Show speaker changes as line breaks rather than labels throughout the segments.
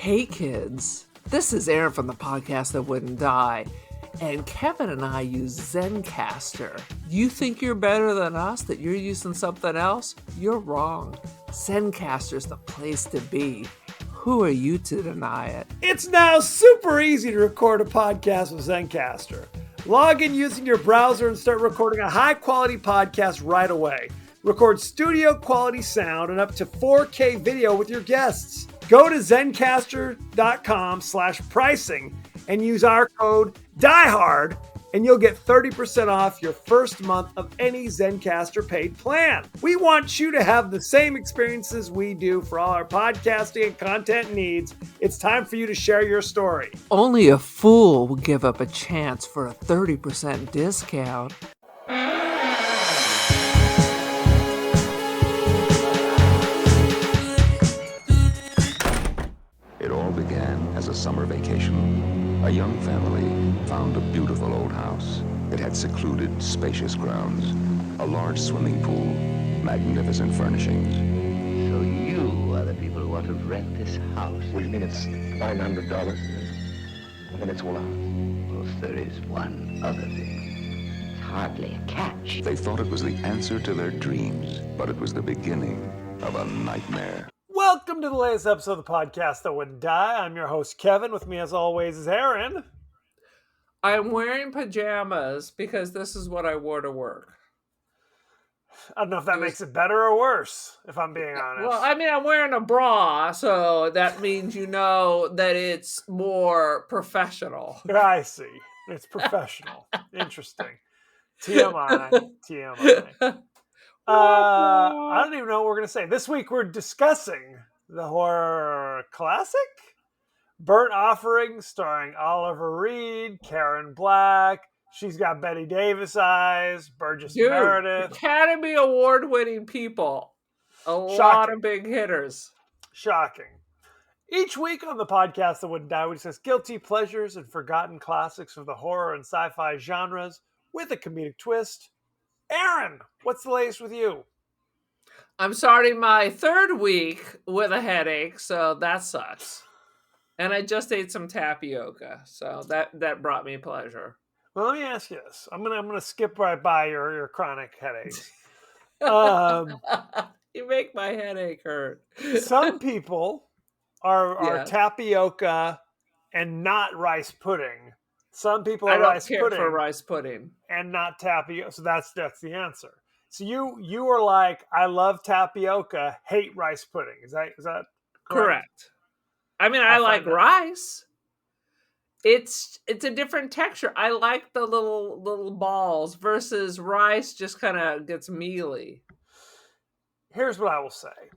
Hey kids, this is Aaron from the podcast that wouldn't die, and Kevin and I use Zencastr. You think you're better than us, that you're using something else? You're wrong. Zencastr's the place to be. Who are you to deny it?
It's now super easy to record a podcast with Zencastr. Log in using your browser and start recording a high-quality podcast right away. Record studio-quality sound and up to 4K video with your guests. Go to zencastr.com/pricing and use our code DIEHARD and you'll get 30% off your first month of any Zencastr paid plan. We want you to have the same experiences we do for all our podcasting and content needs. It's time for you to share your story.
Only a fool would give up a chance for a 30% discount.
It all began as a summer vacation. A young family found a beautiful old house. It had secluded, spacious grounds, a large swimming pool, magnificent furnishings.
So you are the people who want to rent this house?
What do you mean it's $900? And then it's all ours.
Well, there is one other thing. It's hardly a catch.
They thought it was the answer to their dreams, but it was the beginning of a nightmare.
Welcome to the latest episode of the podcast that wouldn't die. I'm your host, Kevin. With me, as always, is Aaron.
I'm wearing pajamas because this is what I wore to work.
I don't know if that makes it better or worse, if I'm being honest.
Well, I mean, I'm wearing a bra, so that means you know that it's more professional.
I see. It's professional. Interesting. TMI. TMI. I don't even know what we're going to say. This week we're discussing the horror classic, Burnt Offering, starring Oliver Reed, Karen Black. She's got Betty Davis eyes, Burgess Meredith.
Academy Award-winning people. A lot of big hitters.
Shocking. Each week on the podcast that wouldn't die, we discuss guilty pleasures and forgotten classics of the horror and sci-fi genres with a comedic twist. Aaron, what's the latest with you?
I'm starting my third week with a headache, so that sucks. And I just ate some tapioca, so that brought me pleasure.
Well, let me ask you this. I'm gonna skip right by your chronic headaches.
You make my headache hurt.
Some people are tapioca and not rice pudding. Some people are rice pudding. I don't care
for rice pudding.
And not tapioca. So that's the answer. So you are like, I love tapioca, hate rice pudding. Is that
correct? I mean, I like rice. It's a different texture. I like the little balls versus rice just kind of gets mealy.
Here's what I will say.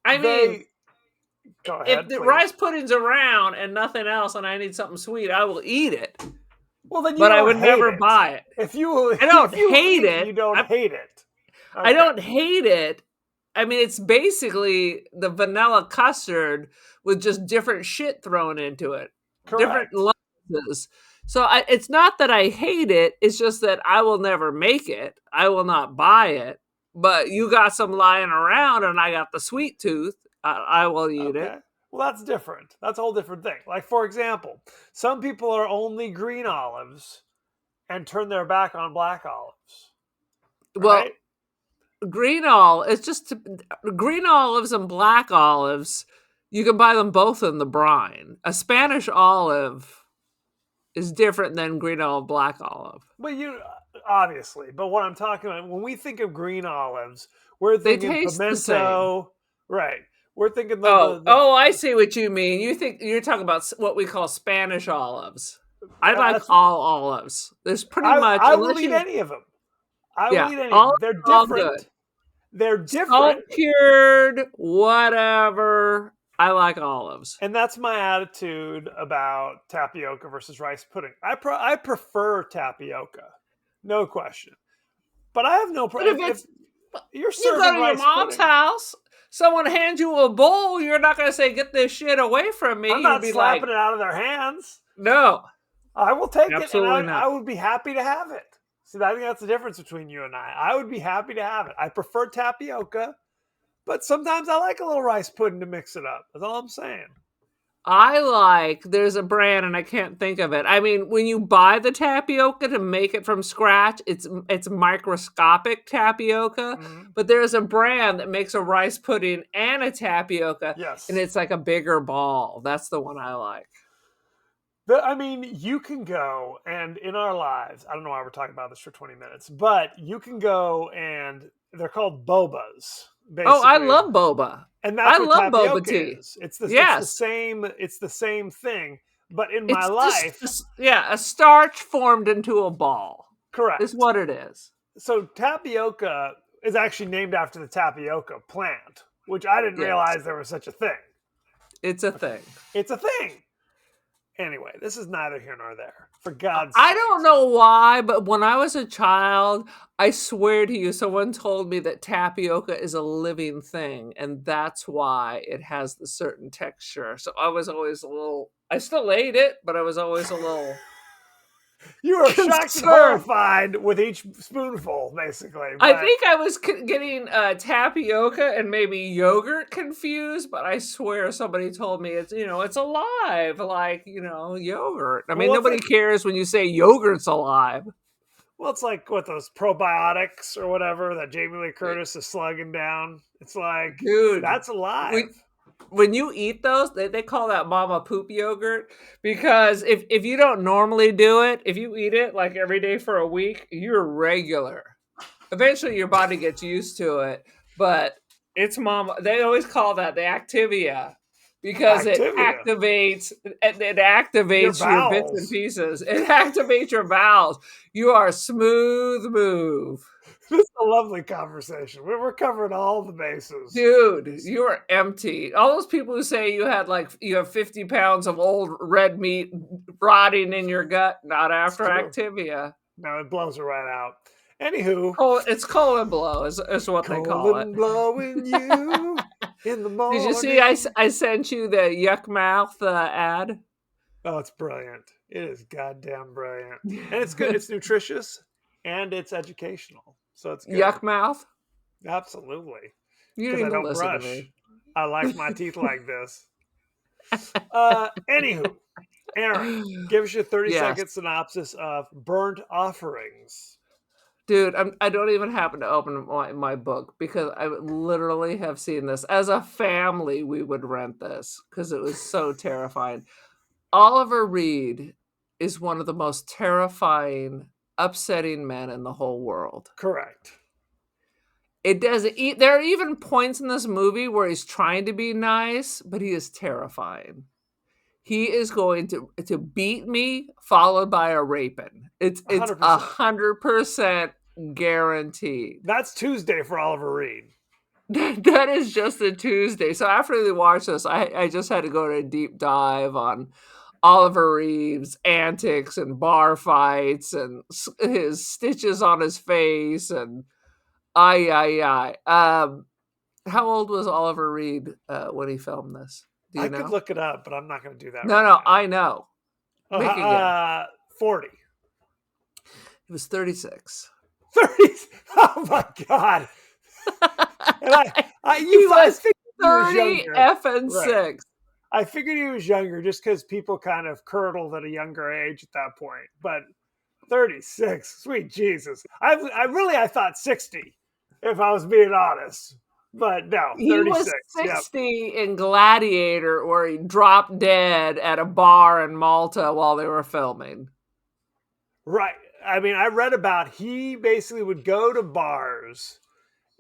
I mean,
go ahead,
if the rice pudding's around and nothing else and I need something sweet, I will eat it.
Well, then
but I would never buy it.
I
don't hate it.
You don't hate it.
Okay. I don't hate it. I mean, it's basically the vanilla custard with just different shit thrown into it.
Correct.
Different lozenges. So it's not that I hate it. It's just that I will never make it. I will not buy it. But you got some lying around and I got the sweet tooth. I will eat it.
Well, that's different. That's a whole different thing. Like, for example, some people are only green olives and turn their back on black olives. Right?
Well, green olives and black olives, you can buy them both in the brine. A Spanish olive is different than green olive, black olive.
But obviously. But what I'm talking about, when we think of green olives, we're thinking pimento. Right. We're thinking
I see what you mean. You're talking about what we call Spanish olives. I like all olives. There's pretty much.
I will eat any of them. I will eat any of them. They're different. They're different.
Salt cured, whatever. I like olives.
And that's my attitude about tapioca versus rice pudding. I prefer tapioca, no question. But I have no problem. If you're serving
you go to
rice
your mom's
pudding,
house. Someone hands you a bowl, you're not going to say, get this shit away from me.
I'm not slapping it out of their hands.
No.
I will take
Absolutely
it, and I would be happy to have it. See, I think that's the difference between you and I. I would be happy to have it. I prefer tapioca, but sometimes I like a little rice pudding to mix it up. That's all I'm saying.
There's a brand and I can't think of it. I mean, when you buy the tapioca to make it from scratch, it's microscopic tapioca,
Mhm.
but there's a brand that makes a rice pudding and a tapioca,
Yes.
and it's like a bigger ball. That's the one I like.
I mean, you can go and in our lives, I don't know why we're talking about this for 20 minutes, but you can go and they're called bobas,
Oh, I
basically.
love boba.
And that's
I
what
love boba
tapioca
tea.
is. It's the
Yes.
same thing. But in my
It's
life,
just a starch formed into a ball.
correct.
Is what it is.
So tapioca is actually named after the tapioca plant, which I didn't
Yes.
realize there was such a thing.
It's a thing.
It's a thing. Anyway, this is neither here nor there. For God's
I
sake.
don't know why, but when I was a child, I swear to you, someone told me that tapioca is a living thing, and that's why it has the certain texture. So I was always I still ate it, but I was always a little
You were shocked and
concerned.
horrified with each spoonful, basically.
I
but-
think I was getting tapioca and maybe yogurt confused, but I swear somebody told me it's alive, like yogurt. I mean,
Well, it's
nobody
like-
cares when you say yogurt's alive.
Well, it's like what those probiotics or whatever that Jamie Lee Curtis is slugging down. It's like,
Dude,
that's alive.
when you eat those, they call that mama poop yogurt, because if you don't normally do it, if you eat it like every day for a week, you're regular. Eventually your body gets used to it, but it's mama. They always call that the Activia, because
Activia.
it activates
Your
your bits and
bowels.
pieces. It activates your bowels. You are smooth move.
This is a lovely conversation. We're covering all the bases.
Dude, you are empty. All those people who say you have 50 pounds of old red meat rotting in your gut, not after
true.
Activia.
No, it blows it right out. Anywho,
It's colon blow is what they call
colon
it.
blowing you in the morning.
Did you see I sent you the Yuck Mouth ad?
Oh, it's brilliant. It is goddamn brilliant. And it's good. It's nutritious and it's educational. So it's good.
Yuck Mouth?
Absolutely.
You
'Cause
need
I
to
don't
listen
brush.
to me.
I like my teeth like this. Anywho, Aaron, give us your 30-second synopsis of Burnt Offerings.
Dude, I don't even happen to open my book, because I literally have seen this. As a family, we would rent this because it was so terrifying. Oliver Reed is one of the most terrifying, upsetting men in the whole world.
Correct.
There are even points in this movie where he's trying to be nice, but he is terrifying. He is going to beat me, followed by a raping. It's 100% guaranteed.
That's Tuesday for Oliver Reed.
That is just a Tuesday. So after we watched this, I just had to go to a deep dive on Oliver Reed's antics and bar fights and his stitches on his face and how old was Oliver Reed when he filmed this? Do you know?
Could look it up, but I'm not going to do that.
No,
right
no,
now.
I know. Make a guess.
40.
He was 36.
30. Oh my God. And
He was
figured he was
30
younger.
effing
Right.
6.
I figured he was younger just because people kind of curdled at a younger age at that point. But 36, sweet Jesus. I thought 60, if I was being honest. But no, 36.
He was
Yep.
60 in Gladiator, where he dropped dead at a bar in Malta while they were filming.
Right. I mean, I read about he basically would go to bars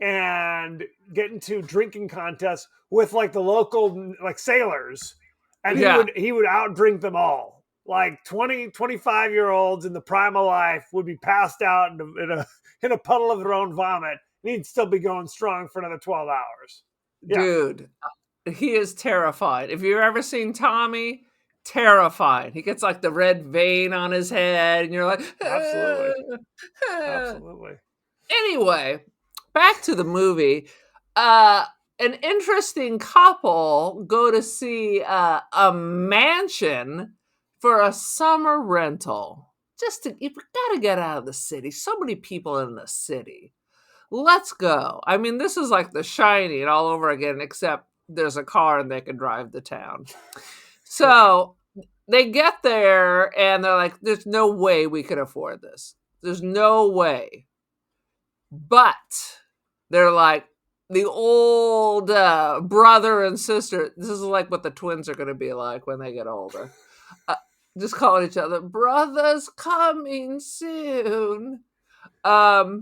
and get into drinking contests with like the local like sailors, and he would outdrink them all. Like 20, 25-year-olds in the prime of life would be passed out in a puddle of their own vomit, and he'd still be going strong for another 12 hours. Yeah.
Dude, he is terrified. If you've ever seen Tommy, terrified. He gets like the red vein on his head, and you're like,
Absolutely. Absolutely.
Anyway, back to the movie. An interesting couple go to see a mansion for a summer rental. You've got to get out of the city. So many people in the city. Let's go. I mean, this is like The Shining all over again, except there's a car and they can drive to town. So they get there and they're like, there's no way we can afford this. There's no way. But they're like, the old brother and sister. This is like what the twins are going to be like when they get older. Just calling each other, brothers coming soon. They're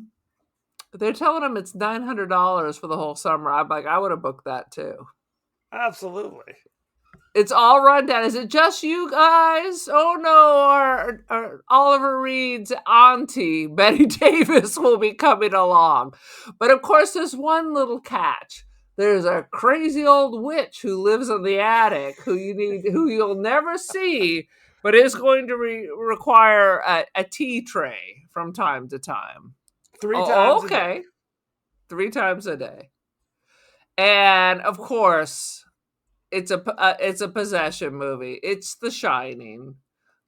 telling them it's $900 for the whole summer. I'm like, I would have booked that too.
Absolutely.
It's all run down. Is it just you guys? Oh no, our Oliver Reed's auntie, Betty Davis, will be coming along. But of course, there's one little catch. There's a crazy old witch who lives in the attic who you'll never see, but is going to require a tea tray from time to time.
3 times a
okay.
day.
3 times a day. And of course, it's a possession movie. It's The Shining,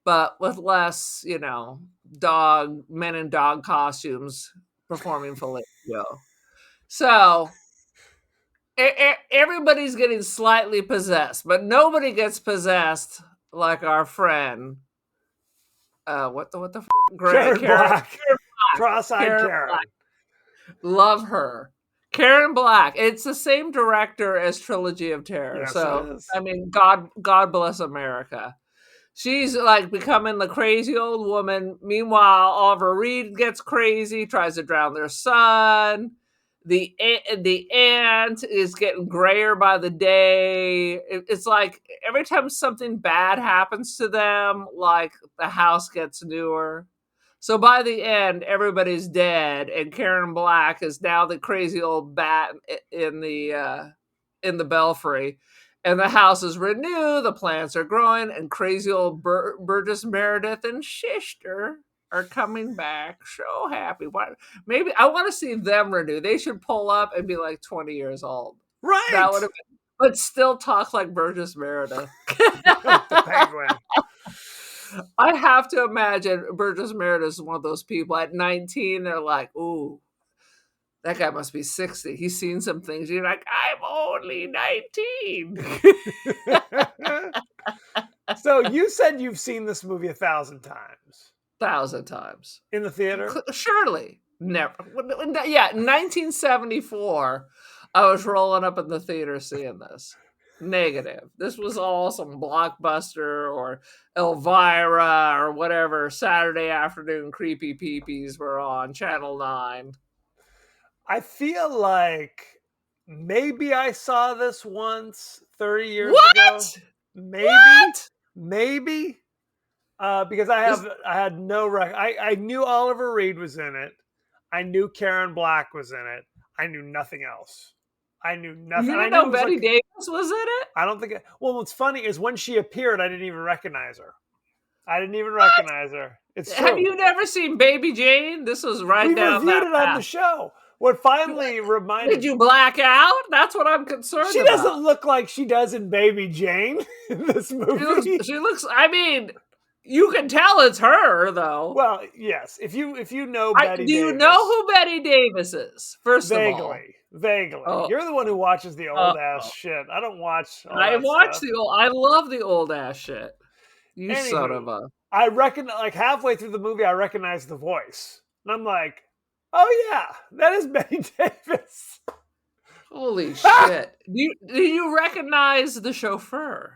but with less, men in dog costumes performing fellatio. So everybody's getting slightly possessed, but nobody gets possessed like our friend. What the
Karen Black. Cross-eyed Karen.
Black. Love her. Karen Black. It's the same director as Trilogy of Terror.
Yes,
so
it is.
I mean, God bless America. She's like becoming the crazy old woman. Meanwhile, Oliver Reed gets crazy, tries to drown their son. The aunt is getting grayer by the day. It's like every time something bad happens to them, like the house gets newer. So by the end, everybody's dead, and Karen Black is now the crazy old bat in the belfry, and the house is renewed. The plants are growing, and crazy old Burgess Meredith and Schister are coming back. So happy. Maybe I want to see them renew. They should pull up and be like 20 years old.
Right.
That would have been, but still talk like Burgess Meredith.
The Penguin.
I have to imagine Burgess Meredith is one of those people at 19. They're like, ooh, that guy must be 60. He's seen some things. You're like, I'm only 19.
So you said you've seen this movie 1,000 times.
1,000 times.
In the theater?
Surely. Never. Yeah, 1974, I was rolling up in the theater seeing this. Negative. This was all some Blockbuster or Elvira or whatever Saturday afternoon creepy peepees were on Channel 9.
I feel like maybe I saw this once 30 years ago. Maybe. Because I had no I knew Oliver Reed was in it. I knew Karen Black was in it. I knew nothing else. I knew nothing.
You didn't know Betty Davis was in it?
I don't think. Well, what's funny is when she appeared, I didn't even recognize her. I didn't even recognize her. It's true.
Have you never seen Baby Jane? This was right
we
down
reviewed
that
it
path.
on the show. What finally reminded
Did you black out? That's what I'm concerned
She
about.
doesn't look like she does in Baby Jane in this movie.
She looks. I mean, you can tell it's her though.
Well, yes. If you know Betty
do you
Davis,
know who Betty Davis is? First of all,
vaguely.
Oh.
You're the one who watches the old ass shit. I don't watch.
I watch the old. I love the old ass shit. You
Anywho,
son of a.
I reckon, like halfway through the movie, I recognize the voice, and I'm like, "Oh yeah, that is Betty Davis."
Holy shit! Do you recognize the chauffeur?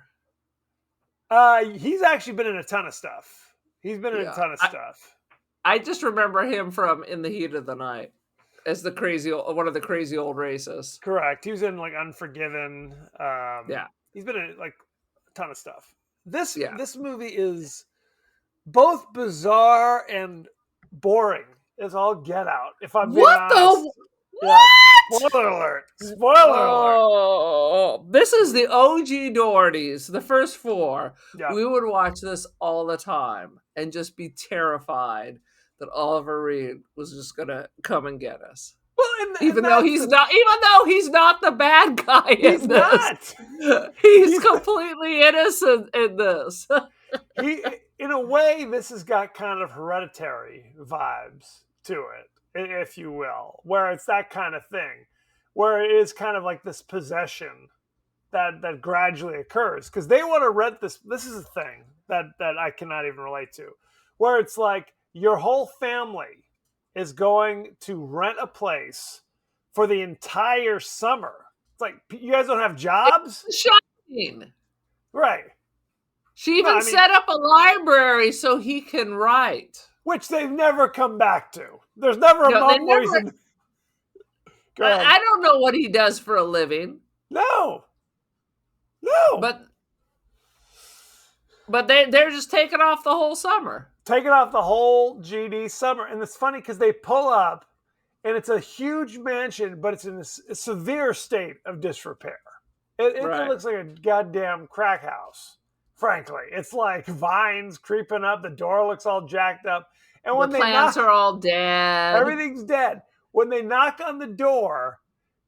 He's actually been in a ton of stuff. He's been in a ton of stuff.
I just remember him from In the Heat of the Night as one of the crazy old racists.
Correct. He was in like Unforgiven.
Yeah.
He's been in like a ton of stuff. This movie is both bizarre and boring as all get out. If I'm being honest.
What?
Spoiler alert. Spoiler alert.
This is the OG Dohertys, the first 4.
Yeah.
We would watch this all the time and just be terrified that Oliver Reed was just going to come and get us.
Well,
even though he's not the bad guy
he's not.
He's completely innocent in this.
In a way, this has got kind of Hereditary vibes to it, if you will, where it's that kind of thing, where it is kind of like this possession that gradually occurs because they want to rent this. This is a thing that I cannot even relate to, where it's like your whole family is going to rent a place for the entire summer. It's like you guys don't have jobs,
It's shocking.
right?
She even set up a library so he can write.
Which they've never come back to. There's never a moment where he's in... Go ahead.
I don't know what he does for a living.
No.
But they're just taking off the whole summer.
Taking off the whole GD summer. And it's funny because they pull up and it's a huge mansion, but it's in a severe state of disrepair. It looks like a goddamn crack house, frankly. It's like vines creeping up. The door looks all jacked up. And when
the plants are all dead.
Everything's dead. When they knock on the door,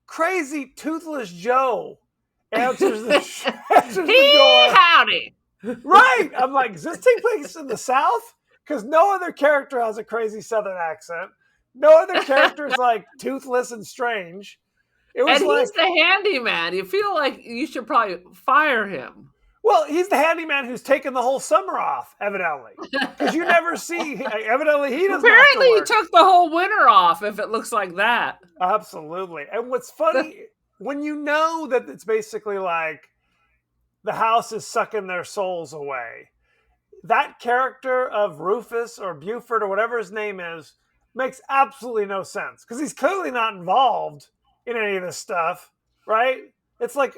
crazy Toothless Joe answers the door.
Howdy.
Right. I'm like, does this take place in the South? Because no other character has a crazy Southern accent. No other character is like toothless and strange.
He's the handyman. You feel like you should probably fire him.
Well, he's the handyman who's taken the whole summer off, evidently. Because you never see, evidently he doesn't
Apparently
have
he took the whole winter off if it looks like that.
Absolutely. And what's funny, when you know that it's basically like the house is sucking their souls away, that character of Rufus or Buford or whatever his name is makes absolutely no sense. Because he's clearly not involved in any of this stuff, right? It's like...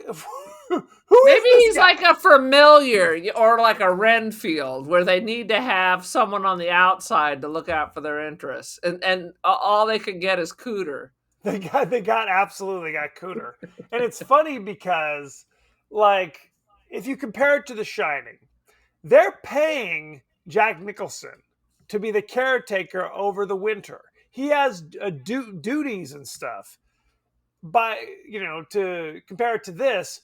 Maybe he's like a familiar or like a Renfield where they need to have someone on the outside to look out for their interests. And all they can get is Cooter.
They absolutely got Cooter. And it's funny because, like, if you compare it to The Shining, they're paying Jack Nicholson to be the caretaker over the winter. He has duties and stuff. To compare it to this,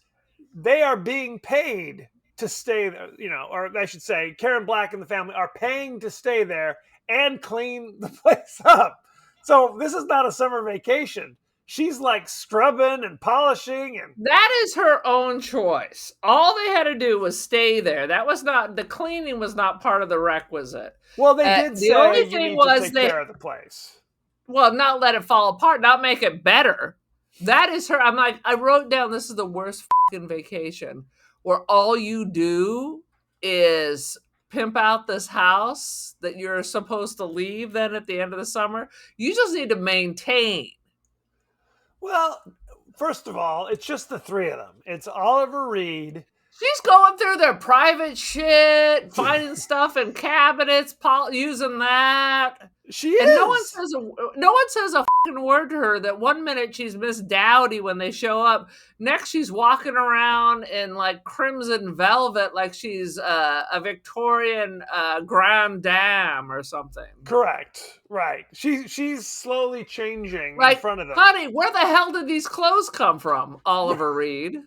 they are being paid to stay there, or I should say, Karen Black and the family are paying to stay there and clean the place up. So this is not a summer vacation. She's like scrubbing and polishing, and
that is her own choice. All they had to do was stay there. That was not, the cleaning was not part of the requisite.
Well, they did say
only
you
thing
need
was
to take care of the place.
Well, not let it fall apart, not make it better. That is her. I'm like, I wrote down, this is the worst fucking vacation where all you do is pimp out this house that you're supposed to leave then at the end of the summer. You just need to maintain.
Well, first of all, it's just the three of them. It's Oliver Reed.
She's going through their private shit, finding stuff in cabinets, using that.
She is.
And no one says a fucking word to her. That 1 minute she's Miss Dowdy when they show up. Next she's walking around in like crimson velvet, like she's a Victorian grande dame or something.
Correct. Right. She's slowly changing
in
front of them.
Honey, where the hell did these clothes come from, Oliver Reed?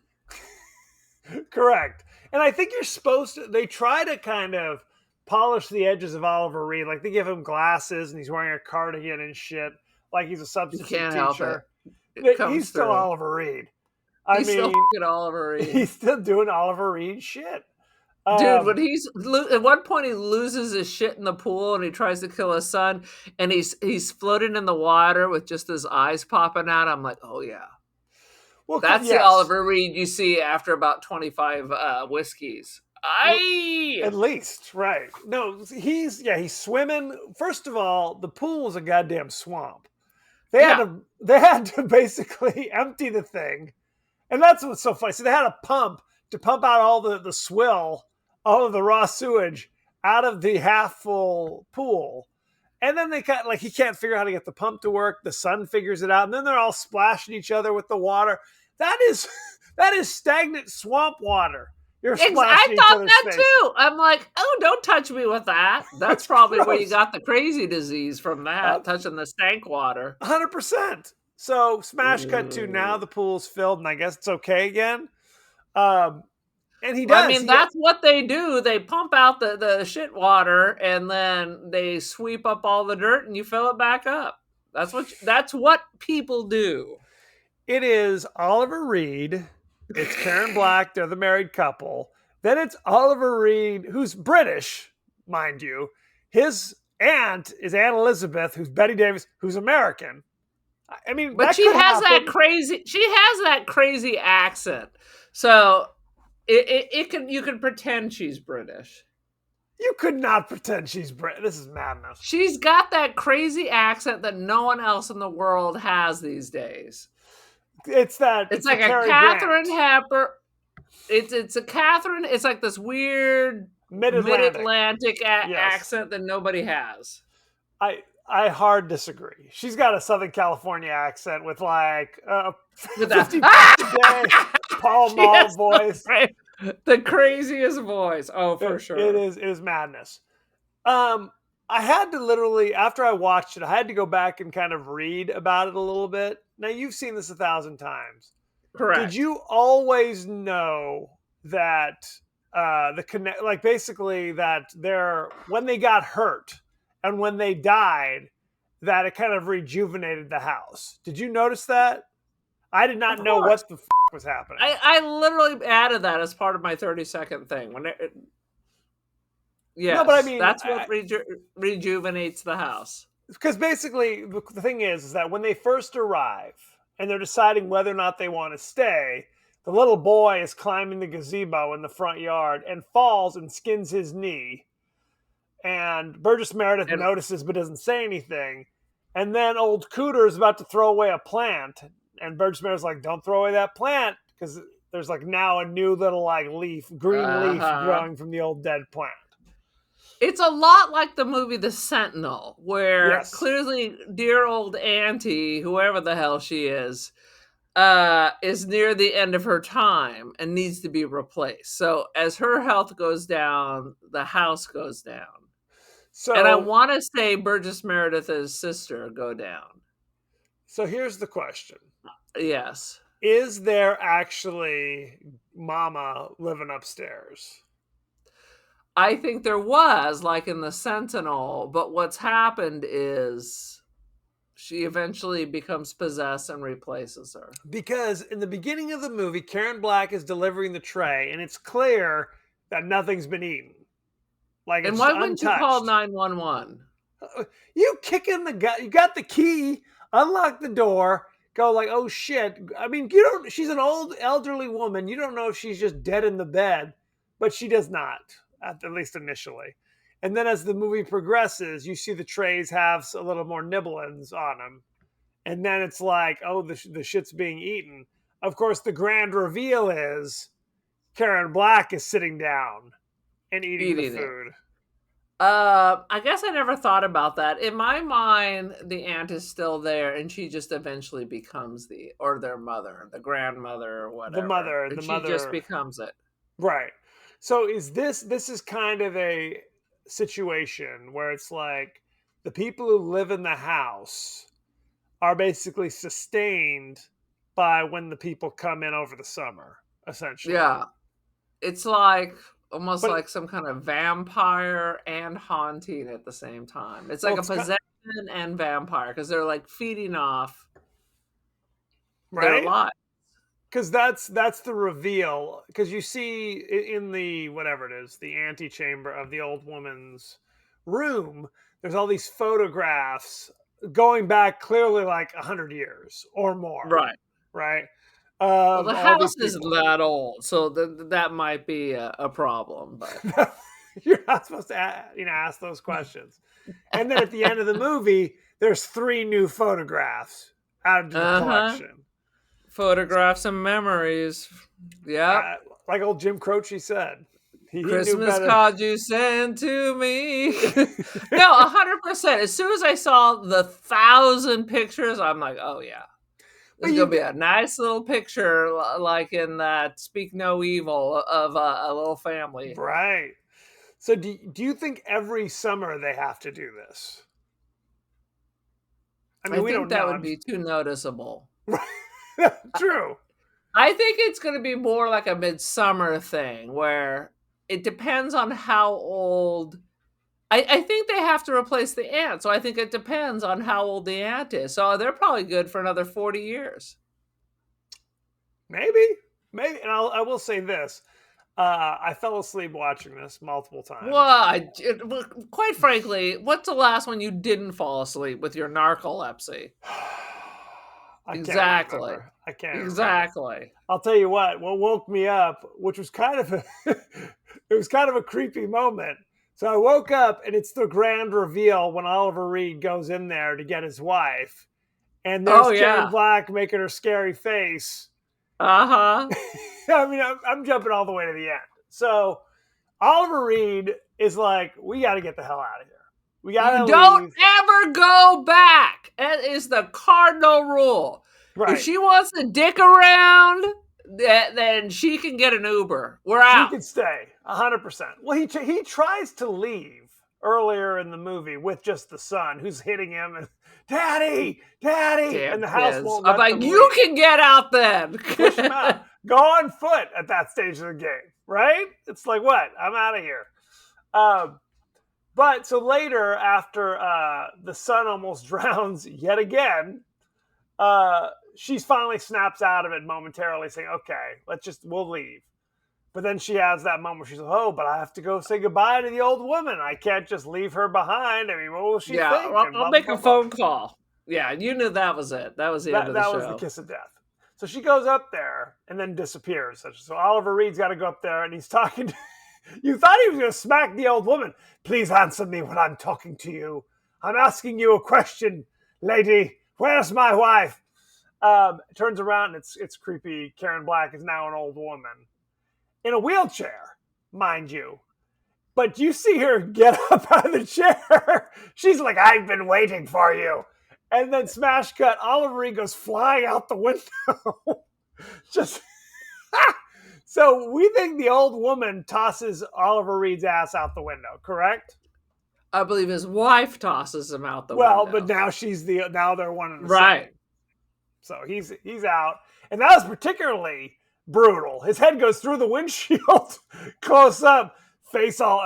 Correct. And I think you're supposed to, they try to kind of polish the edges of Oliver Reed. Like they give him glasses and he's wearing a cardigan and shit. Like he's a substitute teacher.
Help it.
He's still Oliver Reed.
He's still Oliver Reed.
He's still doing Oliver Reed shit.
Dude, when at one point he loses his shit in the pool and he tries to kill his son and he's floating in the water with just his eyes popping out. I'm like, oh yeah. Well, that's the Oliver Reed you see after about 25 whiskeys.
At least, right. No, he's swimming. First of all, the pool was a goddamn swamp. They had to basically empty the thing. And that's what's so funny. So they had a pump to pump out all the swill, all of the raw sewage out of the half full pool. And then he can't figure out how to get the pump to work. The son figures it out. And then they're all splashing each other with the water. That is stagnant swamp water. You're splashing
I thought that
faces.
too. I'm like, oh, don't touch me with that. That's probably where you got the crazy disease from that, touching the stank water.
100%. So smash cut to now the pool's filled and I guess it's okay again. And he does.
I mean, that's what they do. They pump out the shit water and then they sweep up all the dirt and you fill it back up. That's what people do.
It is Oliver Reed It's Karen Black. They're the married couple. Then it's Oliver Reed, who's British, mind you. His aunt is Anne Elizabeth, who's Betty Davis, who's American. I mean,
But
that
she
could
has
happen.
that crazy accent. So you can pretend she's British.
You could not pretend she's British. This is madness.
She's got that crazy accent that no one else in the world has these days.
It's
like
the
a
Cary
Catherine
Grant.
Hepburn. It's a Catherine. It's like this weird mid-Atlantic accent that nobody has.
I hard disagree. She's got a Southern California accent with like
With
50
that
day Paul Mall voice.
The craziest voice. Oh, for sure.
It is madness. I had to literally, after I watched it, I had to go back and kind of read about it a little bit. Now, you've seen this 1,000 times.
Correct.
Did you always know that basically that when they got hurt and when they died, that it kind of rejuvenated the house? Did you notice that? I did not know what the was happening.
I literally added that as part of my 30-second thing. Yes,
no, but I mean,
that's what rejuvenates the house.
Because basically, the thing is that when they first arrive and they're deciding whether or not they want to stay, the little boy is climbing the gazebo in the front yard and falls and skins his knee. And Burgess Meredith notices but doesn't say anything. And then old Cooter is about to throw away a plant. And Burgess Meredith's like, don't throw away that plant, because there's like now a new little like green leaf growing from the old dead plant.
It's a lot like the movie The Sentinel, where clearly dear old auntie, whoever the hell she is near the end of her time and needs to be replaced. So as her health goes down, the house goes down. And I want to say Burgess Meredith's sister go down.
So here's the question.
Yes.
Is there actually Mama living upstairs?
I think there was, like in The Sentinel, but what's happened is she eventually becomes possessed and replaces her.
Because in the beginning of the movie, Karen Black is delivering the tray, and it's clear that nothing's been eaten. Like,
and why wouldn't you call 911?
You kick in the gut. You got the key. Unlock the door. Go like, oh shit. I mean, you don't. She's an old elderly woman. You don't know if she's just dead in the bed, but she does not. At least initially. And then as the movie progresses, you see the trays have a little more nibblings on them. And then it's like, oh, the shit's being eaten. Of course, the grand reveal is Karen Black is sitting down and eating the food.
I guess I never thought about that. In my mind, the aunt is still there, and she just eventually becomes their mother, the grandmother or whatever.
The mother.
She just becomes it.
Right. So this is kind of a situation where it's like the people who live in the house are basically sustained by when the people come in over the summer, essentially.
Yeah. It's like almost like some kind of vampire and haunting at the same time. It's like a possession and vampire, because they're like feeding off their lives.
Because that's the reveal. Because you see in the whatever it is, the antechamber of the old woman's room, there's all these photographs going back clearly like 100 years or more. Right.
Well, the house isn't that old, so that might be a problem. But
you're not supposed to ask those questions. And then at the end of the movie, there's 3 new photographs out of the collection.
Photographs and memories. Yeah.
Like old Jim Croce said.
Christmas card you sent to me. No, 100%. As soon as I saw the 1,000 pictures, I'm like, oh yeah. There's going to be a nice little picture like in that Speak No Evil of a little family.
Right. So do you think every summer they have to do this?
I mean, I think that would be too noticeable.
True.
I think it's going to be more like a midsummer thing where it depends on how old. I think they have to replace the aunt, so I think it depends on how old the aunt is. So they're probably good for another 40 years.
Maybe. Maybe, and I will say this. I fell asleep watching this multiple times.
Well, quite frankly, what's the last one you didn't fall asleep with your narcolepsy? Exactly.
I can't remember.
Exactly.
I'll tell you what woke me up, which was kind of it was kind of a creepy moment. So I woke up and it's the grand reveal when Oliver Reed goes in there to get his wife. And there's
Oh,
Karen
yeah.
Black making her scary face.
Uh-huh.
I mean, I'm jumping all the way to the end. So Oliver Reed is like, we got to get the hell out of here. We got to
You don't
leave.
ever go back. That is the cardinal rule.
Right.
If she wants to dick around, then she can get an Uber. We're out.
She could stay 100%. Well, he tries to leave earlier in the movie with just the son who's hitting him and Daddy,
Damn
and the house
kids.
won't
I'm
let
like,
them
you
leave.
can get out then.
Push him out. Go on foot at that stage of the game, right? It's like, what? I'm out of here. But so later, after the son almost drowns yet again, she finally snaps out of it momentarily, saying, okay, we'll leave. But then she has that moment where she's like, oh, but I have to go say goodbye to the old woman. I can't just leave her behind. I mean, what will she think?
I'll make a phone call. Yeah, you knew that was it. That was the end of the show.
That was the kiss of death. So she goes up there and then disappears. So Oliver Reed's got to go up there and he's talking to... You thought he was going to smack the old woman. Please answer me when I'm talking to you. I'm asking you a question, lady. Where's my wife? Turns around and it's creepy. Karen Black is now an old woman. In a wheelchair, mind you. But you see her get up out of the chair. She's like, I've been waiting for you. And then smash cut, Oliver Reed goes flying out the window. Just so we think the old woman tosses Oliver Reed's ass out the window, correct?
I believe his wife tosses him out the window.
Well, but now now they're one and the
right.
same. So he's out. And that was particularly brutal. His head goes through the windshield, close up, face all.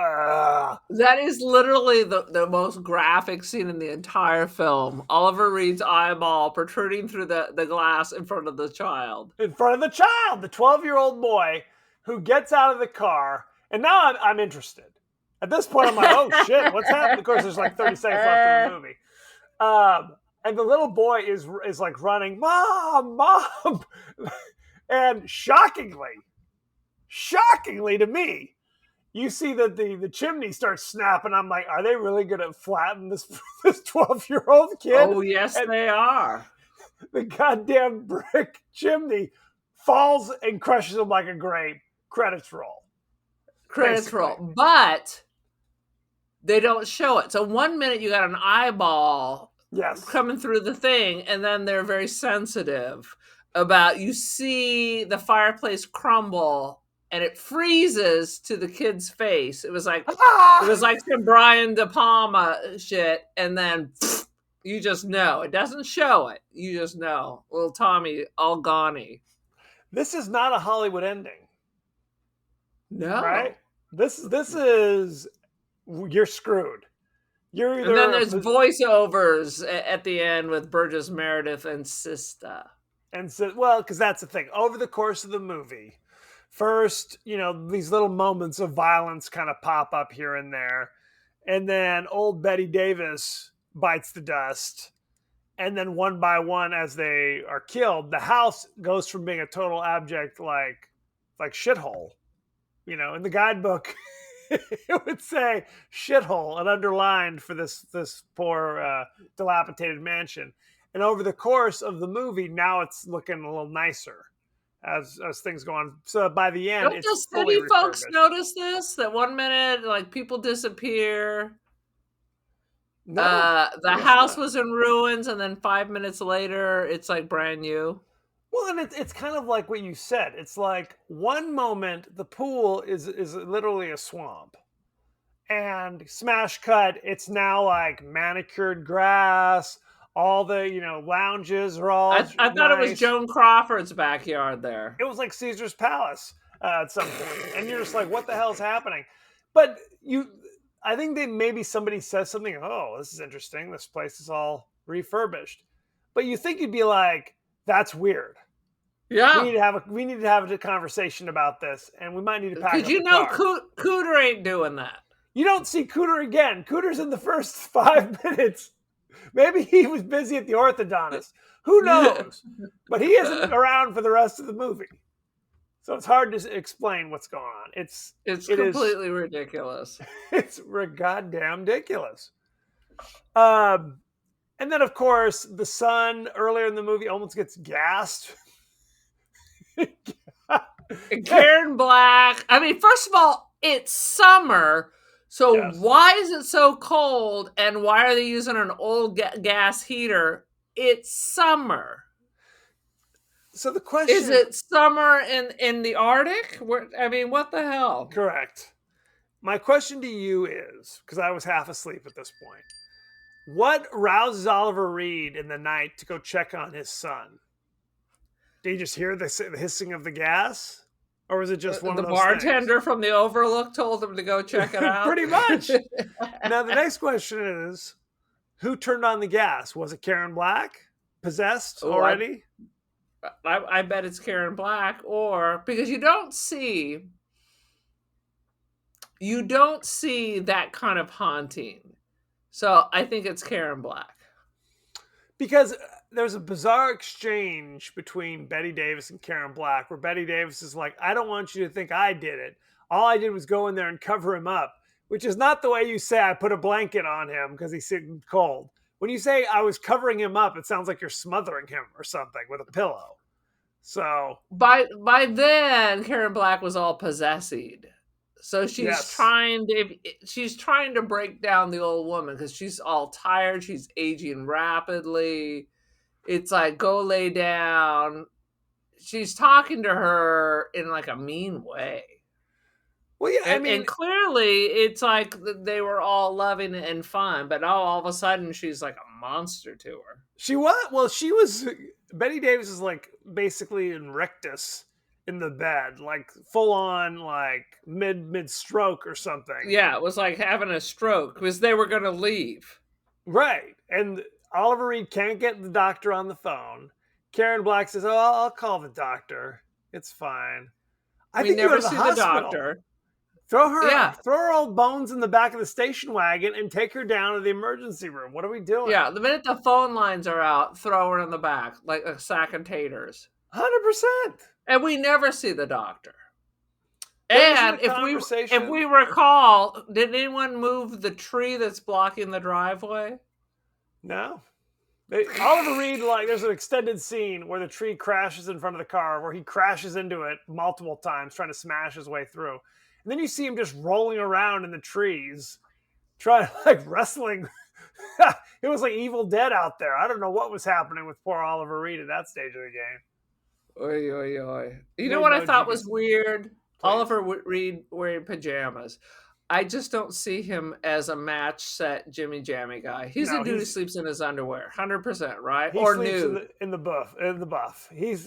That is literally the most graphic scene in the entire film. Oliver Reed's eyeball protruding through the glass in front of the child.
In front of the child, the 12-year-old boy who gets out of the car. And now I'm interested. At this point, I'm like, oh shit, what's happening? Of course, there's like 30 seconds left in the movie. And the little boy is like running, Mom. And shockingly to me, you see that the chimney starts snapping. I'm like, are they really going to flatten this 12-year-old kid?
Oh, yes, they are.
The goddamn brick chimney falls and crushes him like a grape. Credits roll.
Credits roll. But they don't show it. So 1 minute you got an eyeball coming through the thing, and then they're very sensitive about, you see the fireplace crumble and it freezes to the kid's face. It was like some Brian De Palma shit, and then you just know. It doesn't show it. You just know. Little Tommy all goney.
This is not a Hollywood ending.
No.
Right? This is you're screwed. You're either,
and then there's voiceovers at the end with Burgess Meredith and Sista.
And so, well, because that's the thing. Over the course of the movie, first, these little moments of violence kind of pop up here and there. And then old Betty Davis bites the dust. And then one by one, as they are killed, the house goes from being a total abject, like shithole. In the guidebook, it would say shithole and underlined for this poor dilapidated mansion. And over the course of the movie, now it's looking a little nicer as things go on. So by the end,
don't the city folks notice this? That 1 minute, like, people disappear.
No,
the house was in ruins, and then 5 minutes later, it's like brand new.
Well, and it's kind of like what you said. It's like one moment the pool is literally a swamp, and smash cut, it's now like manicured grass. All the lounges are all.
I thought it was Joan Crawford's backyard there.
It was like Caesar's Palace at some point, and you're just like, what the hell's happening? But I think that maybe somebody says something. Oh, this is interesting. This place is all refurbished, but you think you'd be like, that's weird.
Yeah.
We need to have a conversation about this, and we might need to pack up
Because you
the
know
car.
Cooter ain't doing that.
You don't see Cooter again. Cooter's in the first 5 minutes. Maybe he was busy at the orthodontist. Who knows? But he isn't around for the rest of the movie. So it's hard to explain what's going on.
It's completely ridiculous.
It's goddamn ridiculous. And then, of course, the son earlier in the movie almost gets gassed.
And Karen Black. I mean, first of all, it's summer. So
Yes.
why is it so cold? And why are they using an old gas heater? It's summer.
So the question
Is it summer in the Arctic? I mean, what the hell?
Correct. My question to you is, because I was half asleep at this point, what rouses Oliver Reed in the night to go check on his son? Did he just hear the hissing of the gas? Or was it just one of those
bartender from the Overlook told him to go check it out?
Pretty much. Now, the next question is, who turned on the gas? Was it Karen Black? Possessed already?
I bet it's Karen Black, or because you don't see that kind of haunting. So I think it's Karen Black.
Because there's a bizarre exchange between Bette Davis and Karen Black where Bette Davis is like, I don't want you to think I did it. All I did was go in there and cover him up, which is not the way you say I put a blanket on him because he's sitting cold. When you say I was covering him up, it sounds like you're smothering him or something with a pillow. So
by then, Karen Black was all possessed. So she's trying to break down the old woman because she's all tired. She's aging rapidly. It's like, go lay down. She's talking to her in like a mean way.
Well, yeah,
and clearly it's like they were all loving and fun, but now all of a sudden she's like a monster to her.
She was. Well, she was. Bette Davis is like basically in rictus in the bed, like full on, like mid stroke or something.
Yeah, it was like having a stroke because they were going to leave.
Right, and Oliver Reed can't get the doctor on the phone. Karen Black says, "Oh, I'll call the doctor. It's fine."
We never see the doctor.
Throw her old bones in the back of the station wagon and take her down to the emergency room. What are we doing?
Yeah, the minute the phone lines are out, throw her in the back like a sack of taters.
100%.
And we never see the doctor. And if we recall, did anyone move the tree that's blocking the driveway?
No. Oliver Reed, like, there's an extended scene where the tree crashes in front of the car, where he crashes into it multiple times, trying to smash his way through. And then you see him just rolling around in the trees, trying to, like, wrestling. It was like Evil Dead out there. I don't know what was happening with poor Oliver Reed at that stage of the game.
Oy, oy, oy. You know what I thought was weird? Please. Oliver Reed wearing pajamas. I just don't see him as a match set Jimmy Jammy guy. He's a dude who sleeps in his underwear, 100%, right?
Or nude in the buff. He's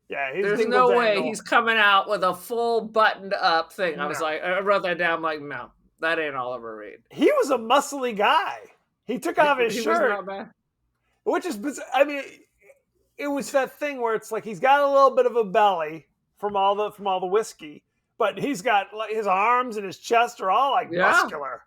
there's no way he's coming out with a full buttoned up thing. I was like, I wrote that down. I'm like, no, that ain't Oliver Reed.
He was a muscly guy. He took off his shirt, which is, I mean, it was that thing where it's like he's got a little bit of a belly from all the whiskey, but he's got like his arms and his chest are all like muscular.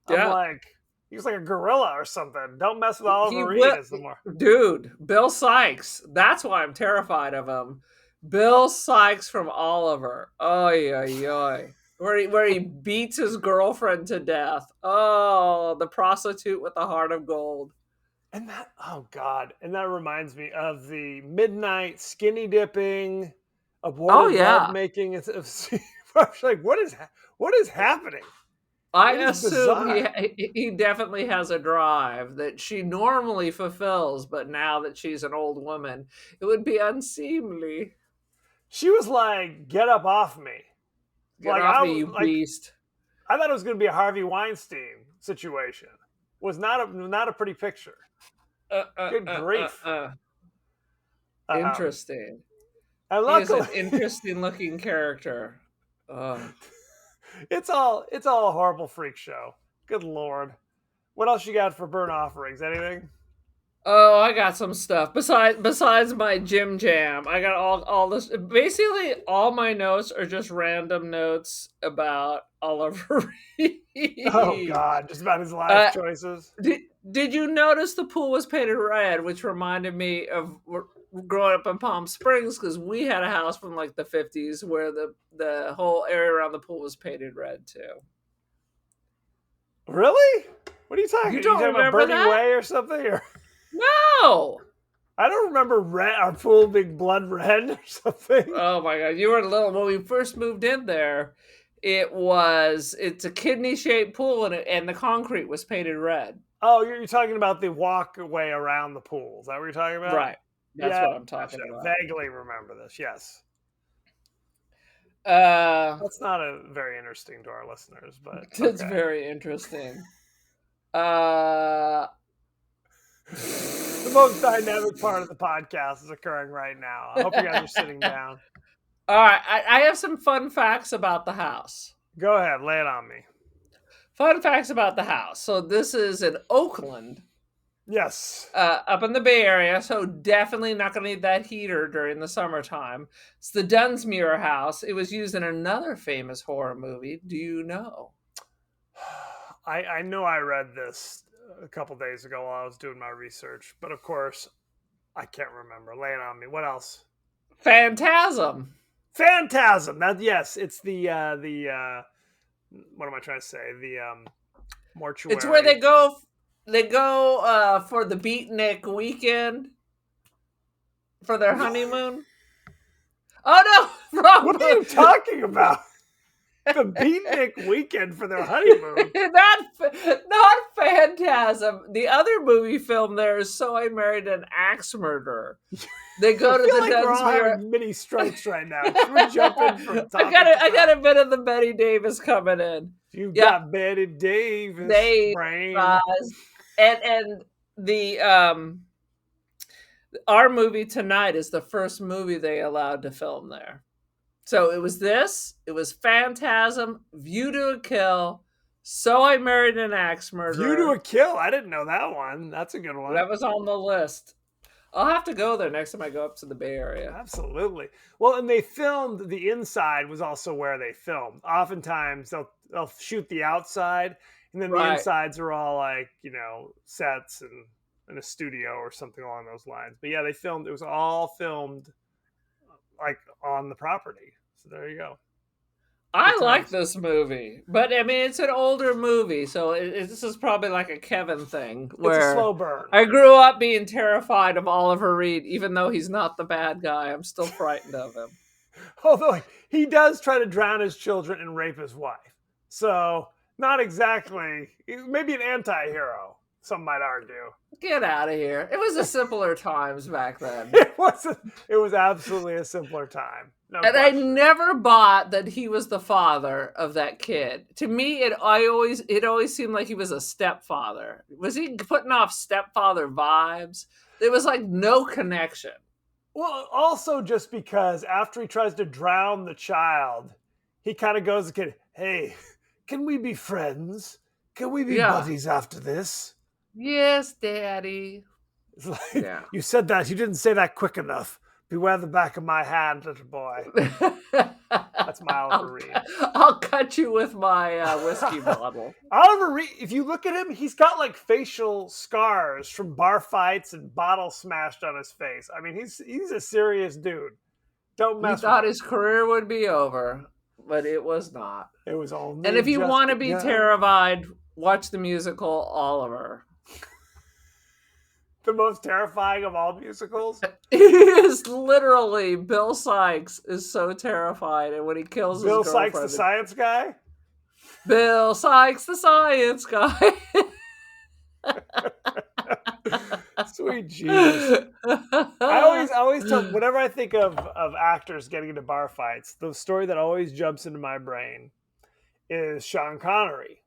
I'm like, he's like a gorilla or something. Don't mess with Oliver Reed anymore.
Dude, Bill Sykes. That's why I'm terrified of him. Bill Sykes from Oliver. Oy, oy, oy. Where he beats his girlfriend to death. Oh, the prostitute with the heart of gold.
And that, oh God. And that reminds me of the midnight skinny dipping, aborted love making. It's like, what is happening?
I assume he definitely has a drive that she normally fulfills, but now that she's an old woman, it would be unseemly.
She was like, "Get up off me,
you beast!"
I thought it was going to be a Harvey Weinstein situation. Was not a pretty picture. Good grief!
Interesting. He's an interesting looking character.
It's all a horrible freak show. Good Lord. What else you got for burnt offerings? Anything?
Oh, I got some stuff. Besides my Jim Jam, I got all this. Basically, all my notes are just random notes about Oliver
Oh
Reed.
God, just about his life
Uh,
choices.
did did you notice the pool was painted red, which reminded me of growing up in Palm Springs because we had a house from like the 50s where the whole area around the pool was painted red too.
Really? What are you talking?
You
Are you
don't
talking about
remember
Bernie
that?
Way or something? Or
No.
I don't remember red. Our pool being blood red or something.
Oh my god, you were little when we first moved in there. It's a kidney shaped pool and the concrete was painted red.
Oh, you're talking about the walkway around the pool. Is that what you're talking about?
Right. That's
Yeah,
what I'm
gotcha.
talking about.
Vaguely remember this. Yes,
Uh
that's not a very interesting to our listeners, but
it's
okay.
very interesting. Uh
The most dynamic part of the podcast is occurring right now. I hope you guys are sitting down.
All right, I have some fun facts about the house.
Go ahead, lay it on me.
Fun facts about the house. So this is in Oakland,
Yes.
up in the Bay Area. So definitely not going to need that heater during the summertime. It's the Dunsmuir house. It was used in another famous horror movie. Do you know?
I know I read this a couple days ago while I was doing my research, but of course, I can't remember. Lay it on me. What else?
Phantasm.
Phantasm. That yes, it's the what am I trying to say? The mortuary.
It's where they go. They go for the beatnik weekend for their honeymoon. Oh no! Wrong.
What are you talking about? The beatnik weekend for their honeymoon.
not Phantasm. The other movie film there is So I Married an Axe Murderer. They go
I
to
feel
the
like we're all
Dunsmuir.
having mini strikes right now. Should we jump in from topic
I got a bit of the Betty Davis coming in.
You
Yeah.
got Betty Davis.
They
brain.
and the our movie tonight is the first movie they allowed to film there. So it was Phantasm, View to a Kill, So I Married an Axe Murderer.
View to a Kill. I didn't know that one. That's a good one.
That was on the list. I'll have to go there next time I go up to the Bay Area.
Absolutely. Well, and they filmed the inside was also where they filmed. Oftentimes they'll shoot the outside, and then the insides are all like sets and in a studio or something along those lines. But yeah, they filmed. It was all filmed like on the property. So there you go.
I like this movie, but I mean, it's an older movie, so this is probably like a Kevin thing. Where
it's a slow burn.
I grew up being terrified of Oliver Reed, even though he's not the bad guy. I'm still frightened of him.
Although he does try to drown his children and rape his wife. So not exactly, maybe an anti-hero, some might argue.
Get out of here. It was a simpler times back then.
It was absolutely a simpler time. No
and
question.
I never bought that he was the father of that kid. To me, it always seemed like he was a stepfather. Was he putting off stepfather vibes? There was like no connection.
Well, also just because after he tries to drown the child, he kind of goes to the kid, hey, can we be friends? Can we be buddies after this?
Yes, Daddy.
It's like, you said that. You didn't say that quick enough. Beware the back of my hand, little boy. That's my Oliver Reed.
I'll cut you with my whiskey bottle.
Oliver Reed, if you look at him, he's got like facial scars from bar fights and bottles smashed on his face. I mean, he's a serious dude. Don't mess with him.
He thought his career would be over, but it was not.
It was only.
And if you want to be terrified, watch the musical Oliver.
The most terrifying of all musicals.
He is literally Bill Sykes is so terrified, and when he kills
Bill
his girlfriend,
Sykes, the science guy.
Bill Sykes, the science guy.
Sweet Jesus! I always tell whenever I think of actors getting into bar fights, the story that always jumps into my brain is Sean Connery.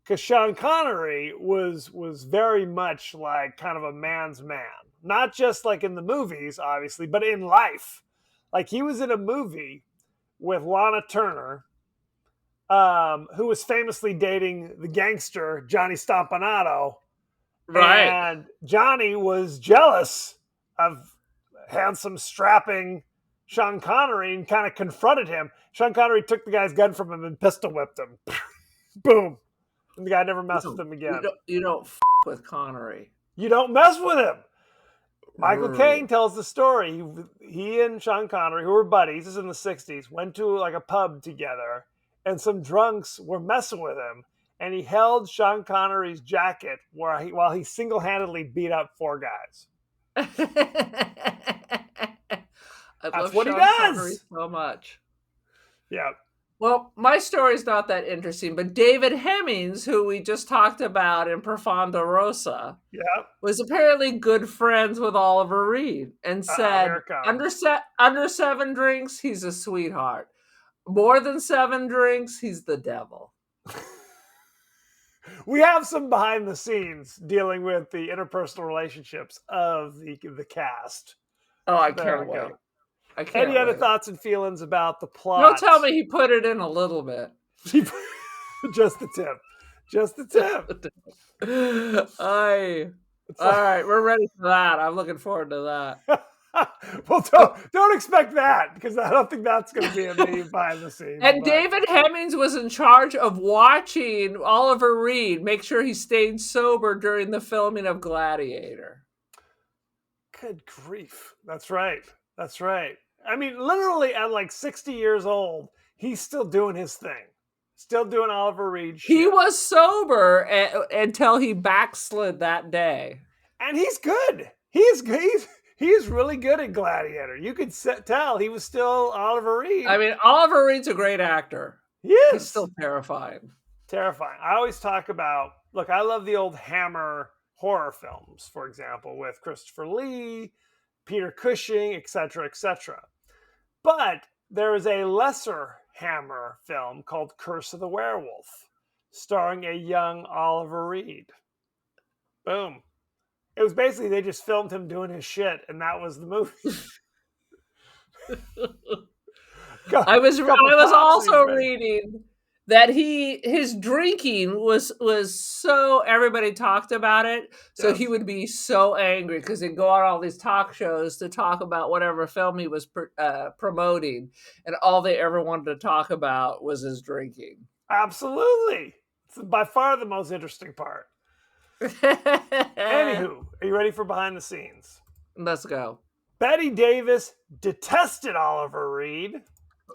Because Sean Connery was very much like kind of a man's man. Not just like in the movies, obviously, but in life. Like he was in a movie with Lana Turner, who was famously dating the gangster Johnny Stompanato.
Right.
And Johnny was jealous of handsome, strapping Sean Connery and kind of confronted him. Sean Connery took the guy's gun from him and pistol whipped him. Boom. And the guy never messed with him again.
You don't with Connery.
You don't mess with him. Michael
Right.
Caine tells the story. He and Sean Connery, who were buddies, this is in the 60s, went to like a pub together, and some drunks were messing with him, and he held Sean Connery's jacket while he single-handedly beat up 4 guys.
That's
what he
Sean
does.
Connery so much.
Yeah.
Well, my story's not that interesting, but David Hemmings, who we just talked about in Profondo Rosa,
Yeah.
was apparently good friends with Oliver Reed and said,
here it comes.
under 7 drinks, he's a sweetheart. More than 7 drinks, he's the devil.
We have some behind the scenes dealing with the interpersonal relationships of the cast.
Oh, I
There
can't
we go.
wait. I can't
Any other
wait.
thoughts and feelings about the plot?
Don't tell me he put it in a little bit.
Just the tip. Just the tip.
All right, we're ready for that. I'm looking forward to that.
Well, don't expect that, because I don't think that's going to be a me behind the scenes.
And
but-
David Hemmings was in charge of watching Oliver Reed make sure he stayed sober during the filming of Gladiator.
Good grief. That's right. That's right. I mean, literally at like 60 years old, he's still doing his thing. Still doing Oliver Reed shit.
He was sober until he backslid that day.
And he's good. He's really good at Gladiator. You could tell he was still Oliver Reed.
I mean, Oliver Reed's a great actor.
he is.
He's still terrifying.
Terrifying. I always talk about, look, I love the old Hammer horror films, for example, with Christopher Lee, Peter Cushing, etc., etc. But there is a lesser Hammer film called Curse of the Werewolf, starring a young Oliver Reed. Boom. It was basically they just filmed him doing his shit, and that was the movie.
I was also reading that his drinking was so everybody talked about it, so
Yes.
he would be so angry because he'd go on all these talk shows to talk about whatever film he was promoting, and all they ever wanted to talk about was his drinking.
Absolutely. It's by far the most interesting part. Anywho, are you ready for behind the scenes?
Let's go.
Betty Davis detested Oliver Reed,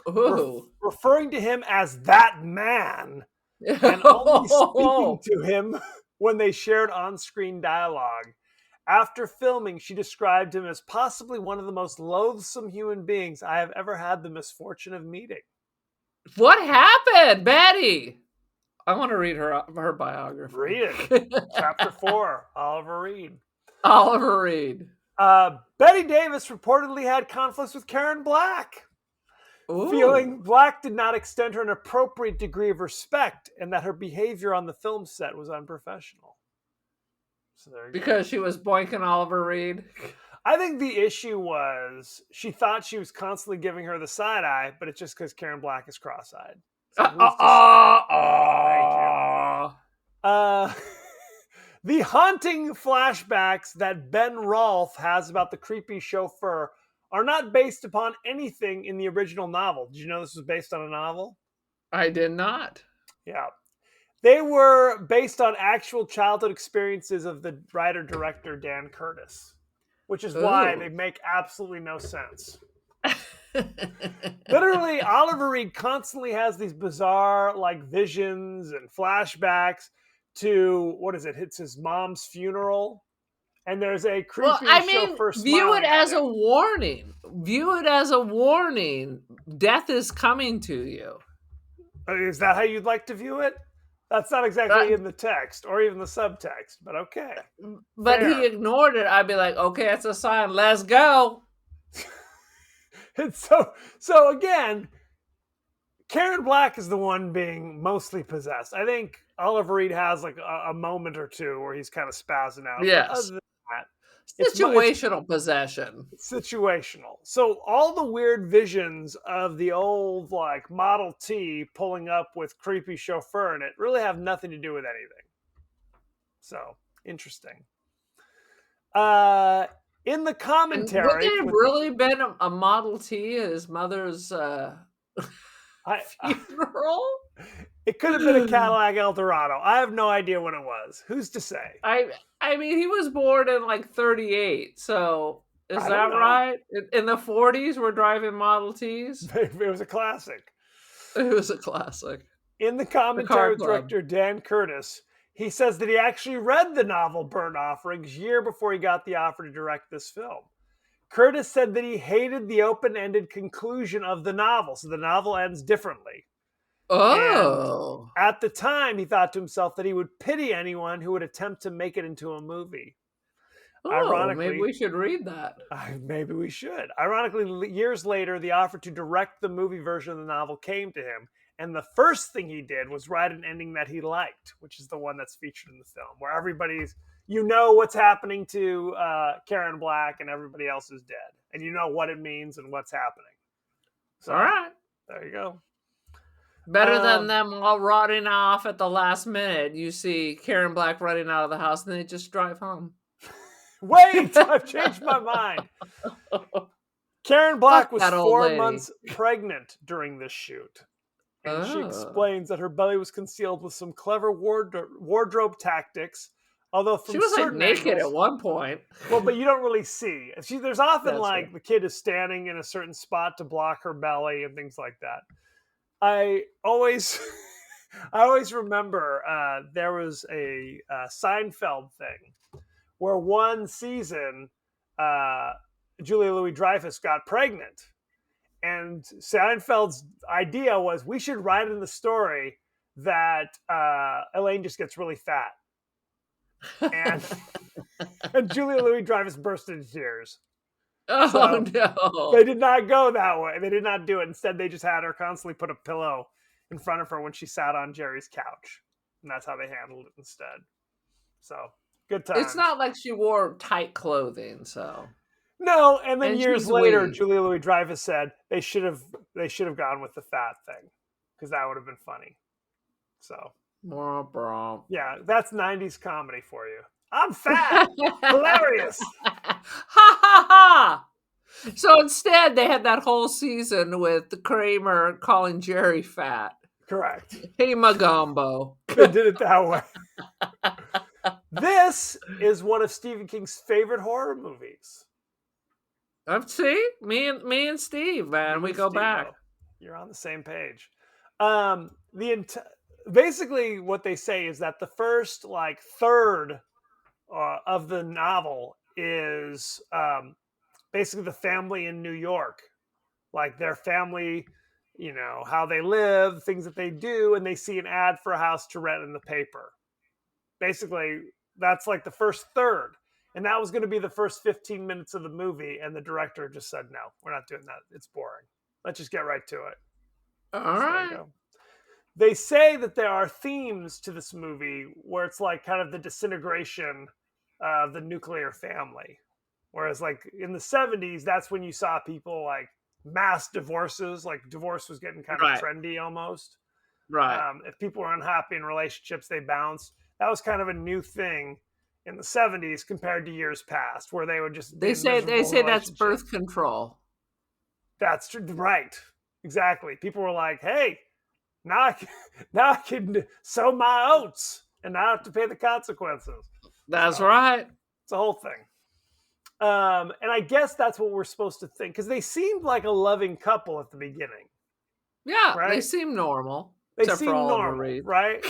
Ooh.
referring to him as that man, and only speaking to him when they shared on-screen dialogue. After filming, she described him as possibly one of the most loathsome human beings I have ever had the misfortune of meeting.
What happened, Betty? I want to read her biography.
Read it. Chapter 4, Oliver Reed.
Oliver Reed.
Betty Davis reportedly had conflicts with Karen Black,
Ooh.
feeling Black did not extend her an appropriate degree of respect and that her behavior on the film set was unprofessional. So there you go.
Because she was boinking Oliver Reed.
I think the issue was she thought she was constantly giving her the side eye, but it's just because Karen Black is cross-eyed. So who's to say? The haunting flashbacks that Ben Rolfe has about the creepy chauffeur are not based upon anything in the original novel. Did you know this was based on a novel?
I did not.
Yeah. They were based on actual childhood experiences of the writer-director Dan Curtis, which is why
Ooh.
they make absolutely no sense. Literally, Oliver Reed constantly has these bizarre like visions and flashbacks to, what is it? It's his mom's funeral. And there's a creepy chauffeur
view it
smiling at
as a
him.
warning. View it as a warning. Death is coming to you.
Is that how you'd like to view it? That's not exactly in the text or even the subtext, but okay.
But
Fair.
he ignored it. I'd be like, okay, it's a sign. Let's go.
And so again, Karen Black is the one being mostly possessed. I think Oliver Reed has like a moment or two where he's kind of spazzing out. But
Yes.
other than that, it's
Situational possession.
situational. So all the weird visions of the old like Model T pulling up with creepy chauffeur in it really have nothing to do with anything. So Interesting. In the
And would
commentary,
there have really been a Model T at his mother's funeral?
It could have been a Cadillac Eldorado. I have no idea what it was. Who's to say?
I mean, he was born in like 38, so is
I
that
don't know.
right? In the 40s, we're driving Model Ts?
It was a classic.
It was a classic.
In the
Car
commentary with
Club.
director Dan Curtis, he says that he actually read the novel Burnt Offerings year before he got the offer to direct this film. Curtis said that he hated the open-ended conclusion of the novel, so the novel ends differently.
Oh.
And at the time, he thought to himself that he would pity anyone who would attempt to make it into a movie.
Oh,
Ironically,
maybe we should read that.
Maybe we should. Ironically, years later, the offer to direct the movie version of the novel came to him, and the first thing he did was write an ending that he liked, which is the one that's featured in the film, where everybody's, you know what's happening to Karen Black and everybody else is dead, and you know what it means and what's happening. So,
All right.
there you go.
Better than them all rotting off at the last minute. You see Karen Black running out of the house, and they just drive home.
Wait, I've changed my mind. Karen Black
Fuck
was
that old
4
lady.
months pregnant during this shoot. And she
Oh.
explains that her belly was concealed with some clever wardrobe tactics. Although from
She was like
certain
naked
angles,
at one point.
well, but you don't really see. There's often
That's
like
right.
the kid is standing in a certain spot to block her belly and things like that. I always remember there was a Seinfeld thing where one season Julia Louis-Dreyfus got pregnant. And Seinfeld's idea was we should write in the story that Elaine just gets really fat. And, and Julia Louis-Dreyfus burst into tears.
Oh,
So,
no.
They did not go that way. They did not do it. Instead, they just had her constantly put a pillow in front of her when she sat on Jerry's couch. And that's how they handled it instead. So, good times.
It's not like she wore tight clothing, so.
No, and then
And
years
she's
later,
weak.
Julia Louis-Dreyfus said they should have gone with the fat thing because that would have been funny. So yeah, that's 90s comedy for you. I'm fat, hilarious.
Ha ha ha! So instead, they had that whole season with Kramer calling Jerry fat.
Correct.
Hey, Magombo.
They did it that way. This is one of Stephen King's favorite horror movies.
See, me and Steve, man, we go back.
You're on the same page. Basically, what they say is that the first third of the novel is basically the family in New York, like their family, how they live, things that they do, and they see an ad for a house to rent in the paper. Basically, that's like the first third. And that was going to be the first 15 minutes of the movie. And the director just said, no, we're not doing that. It's boring. Let's just get right to it.
All
So there you
right.
go. They say that there are themes to this movie where it's like kind of the disintegration of the nuclear family. Whereas like in the 70s, that's when you saw people like mass divorces, like divorce was getting kind of trendy almost.
Right.
If people were unhappy in relationships, they bounced. That was kind of a new thing in the 70s compared to years past, where they would just
They say that's birth control.
That's true, right? Exactly. People were like, "Hey, now I can sow my oats and not have to pay the consequences."
That's right.
It's a whole thing. And I guess that's what we're supposed to think because they seemed like a loving couple at the beginning.
Yeah,
right?
They seem normal.
They
except
seem
for Oliver
normal,
Reed.
right?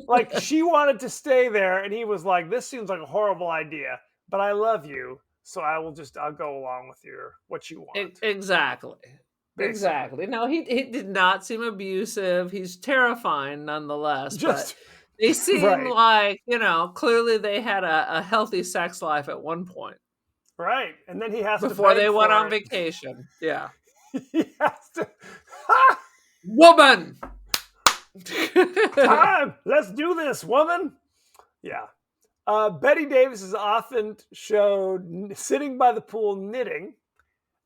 Like she wanted to stay there, and he was like, "This seems like a horrible idea, but I love you, so I'll go along with what you want."
Exactly.
Basically.
Exactly. No, he did not seem abusive. He's terrifying nonetheless.
Just
but they seem
right.
like, clearly they had a healthy sex life at one point.
Right. And then he has
before
to
they went on
it.
vacation. Yeah.
He has to
Woman.
Time. Let's do this, woman. Yeah. Betty Davis is often showed sitting by the pool knitting,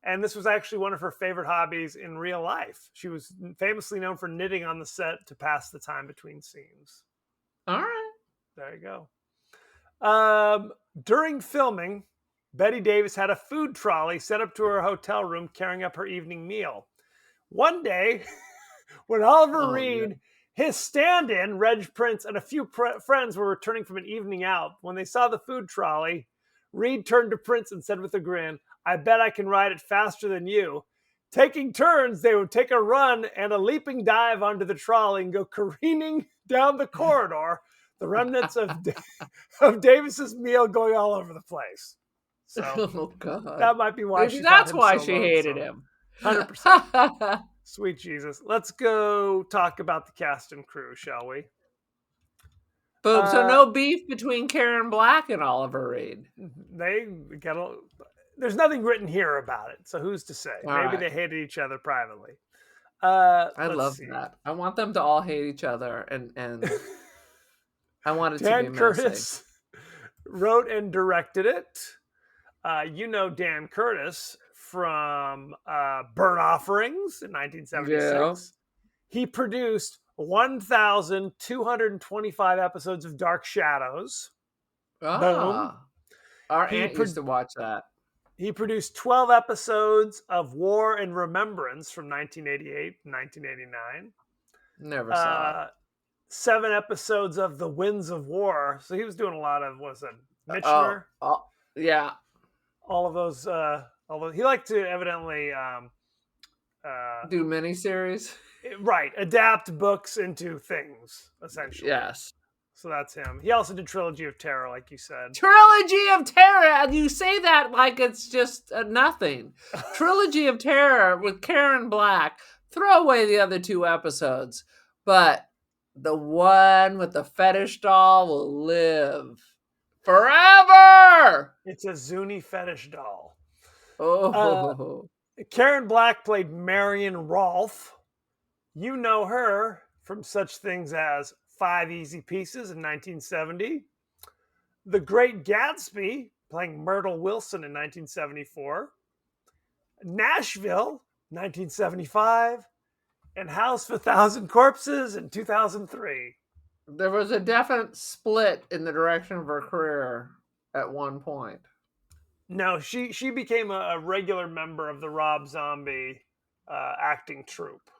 and this was actually one of her favorite hobbies in real life. She was famously known for knitting on the set to pass the time between scenes.
All right.
There you go. During filming, Betty Davis had a food trolley set up to her hotel room carrying up her evening meal. One day, when Oliver
Oh,
Reed, his stand-in, Reg Prince, and a few friends were returning from an evening out, when they saw the food trolley, Reed turned to Prince and said with a grin, "I bet I can ride it faster than you." Taking turns, they would take a run and a leaping dive onto the trolley and go careening down the corridor, the remnants of Davis's meal going all over the place. So
Oh God.
that might be why
Maybe
she
that's
thought him
why
so
she hated
lonesome.
him.
100%. Sweet Jesus. Let's go talk about the cast and crew, shall we?
Boom. So no beef between Karen Black and Oliver Reed.
They got a, there's nothing written here about it, so who's to say?
All
Maybe
right.
they hated each other privately.
I
Let's
love
see.
that. I want them to all hate each other, and I want it to be
Dan
messy.
Curtis wrote and directed it. You know Dan Curtis from Burnt Offerings in 1976.
Yeah.
He produced 1,225 episodes of Dark Shadows.
Ah, our
He
aunt used to watch that.
He produced 12 episodes of War and Remembrance from 1988 to 1989.
Never saw it.
7 episodes of The Winds of War. So he was doing a lot of, Michener?
Yeah.
All of those. Although he liked to evidently
Do miniseries.
right, adapt books into things, essentially.
Yes.
So that's him. He also did Trilogy of Terror, like you said.
Trilogy of Terror, and you say that like it's just nothing. Trilogy of Terror with Karen Black. Throw away the other 2 episodes, but the one with the fetish doll will live forever.
It's a Zuni fetish doll.
Oh,
Karen Black played Marion Rolfe. You know her from such things as 5 Easy Pieces in 1970. The Great Gatsby, playing Myrtle Wilson in 1974. Nashville, 1975. And House of 1,000 Corpses in 2003.
there was a definite split in the direction of her career at one point.
No, she became a regular member of the Rob Zombie acting troupe.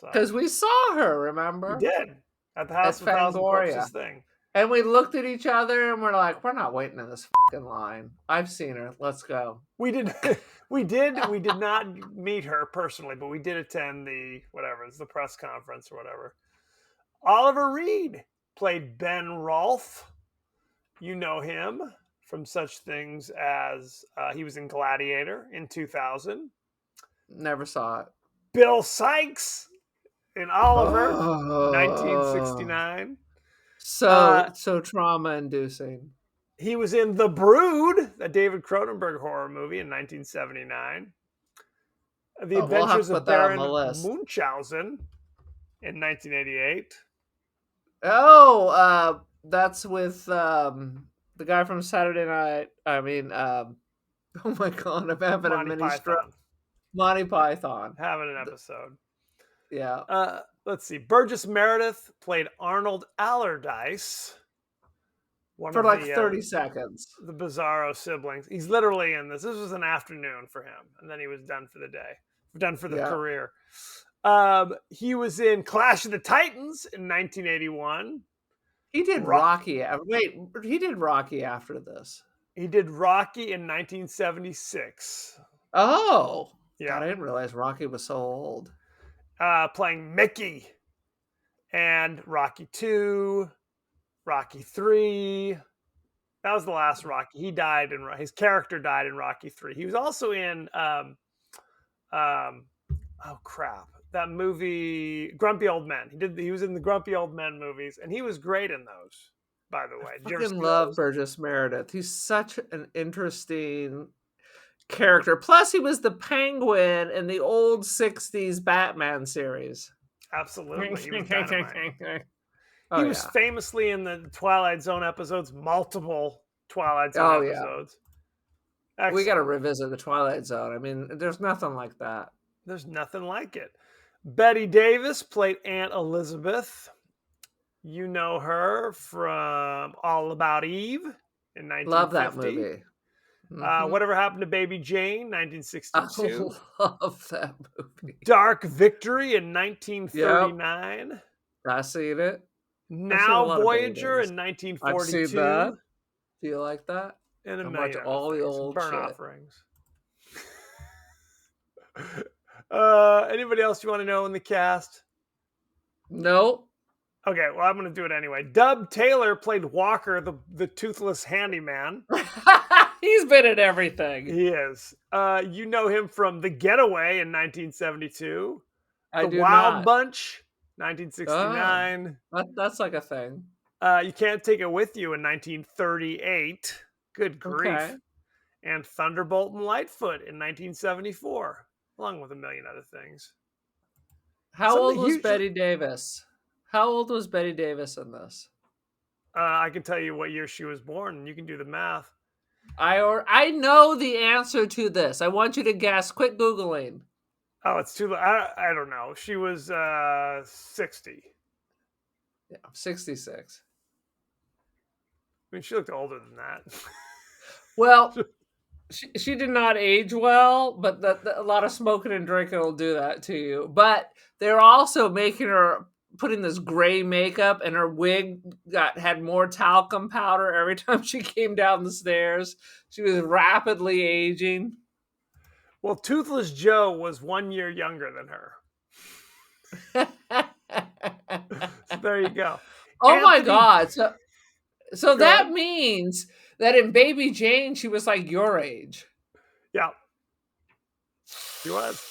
Because we saw her, remember?
We did at the House of 1,000 Corpses thing.
And we looked at each other and we're like, we're not waiting in this fucking line. I've seen her. Let's go.
We did not meet her personally, but we did attend the press conference or whatever. Oliver Reed played Ben Rolfe. You know him from such things as he was in Gladiator in 2000.
Never saw it.
Bill Sykes in Oliver, 1969.
So trauma-inducing.
He was in The Brood, a David Cronenberg horror movie in 1979. The Adventures of Baron Munchausen in 1988.
Oh, that's with the guy from Saturday Night. I mean, oh my God, I'm having a mini stroke. Monty Python.
Having an episode.
Yeah.
Let's see. Burgess Meredith played Arnold Allardyce.
For like 30 seconds.
The Bizarro siblings. He's literally in this. This was an afternoon for him. And then he was done for the day. Done for the career. He was in Clash of the Titans in 1981.
He did Rocky. Wait, he did Rocky after this.
He did Rocky in 1976.
Oh.
Yeah.
God, I didn't realize Rocky was so old.
Playing Mickey. And Rocky 2, Rocky 3. That was the last Rocky. He died his character died in Rocky 3. He was also in that movie Grumpy Old Men. He was in the Grumpy Old Men movies, and he was great in those, by the way.
I fucking love Burgess Meredith. He's such an interesting character. Plus, he was the Penguin in the old 60s Batman series.
Absolutely. He was he was famously in the Twilight Zone episodes, multiple Twilight Zone episodes.
Excellent. We got to revisit the Twilight Zone. I mean, there's nothing like that.
There's nothing like it. Betty Davis played Aunt Elizabeth. You know her from All About Eve in 1950.
Love that movie. Mhm.
Whatever Happened to Baby Jane,
I
1962.
love that movie.
Dark Victory in 1939.
I've seen it.
Now
lot of Betty
Voyager
Davis.
in
I've
1942.
seen that. Do you like that?
And a
I
million
watch
other
all the
things.
old
Burn
shit.
Offerings. Anybody else you want to know in the cast?
Nope.
Okay, well, I'm going to do it anyway. Dub Taylor played Walker, the toothless handyman.
He's been in everything.
He is. You know him from The Getaway in 1972.
I
The
do
Wild
not.
Bunch, 1969.
That's like a thing.
You Can't Take It With You in 1938. Good grief.
Okay.
And Thunderbolt and Lightfoot in 1974, along with a million other things.
How
Something
old was
huge-
Betty Davis? How old was Betty Davis in this?
I can tell you what year she was born, and you can do the math.
I know the answer to this. I want you to guess. Quit Googling.
Oh, it's too. I don't know. She was 60.
Yeah, 66.
I mean, she looked older than that.
Well, she did not age well, but a lot of smoking and drinking will do that to you. But they're also making her putting this gray makeup, and her wig had more talcum powder every time she came down the stairs. She was rapidly aging.
Well, Toothless Joe was 1 year younger than her. So there you go.
Oh my
Anthony-
God. So that
ahead.
means that in Baby Jane, she was like your age.
Yeah. She was.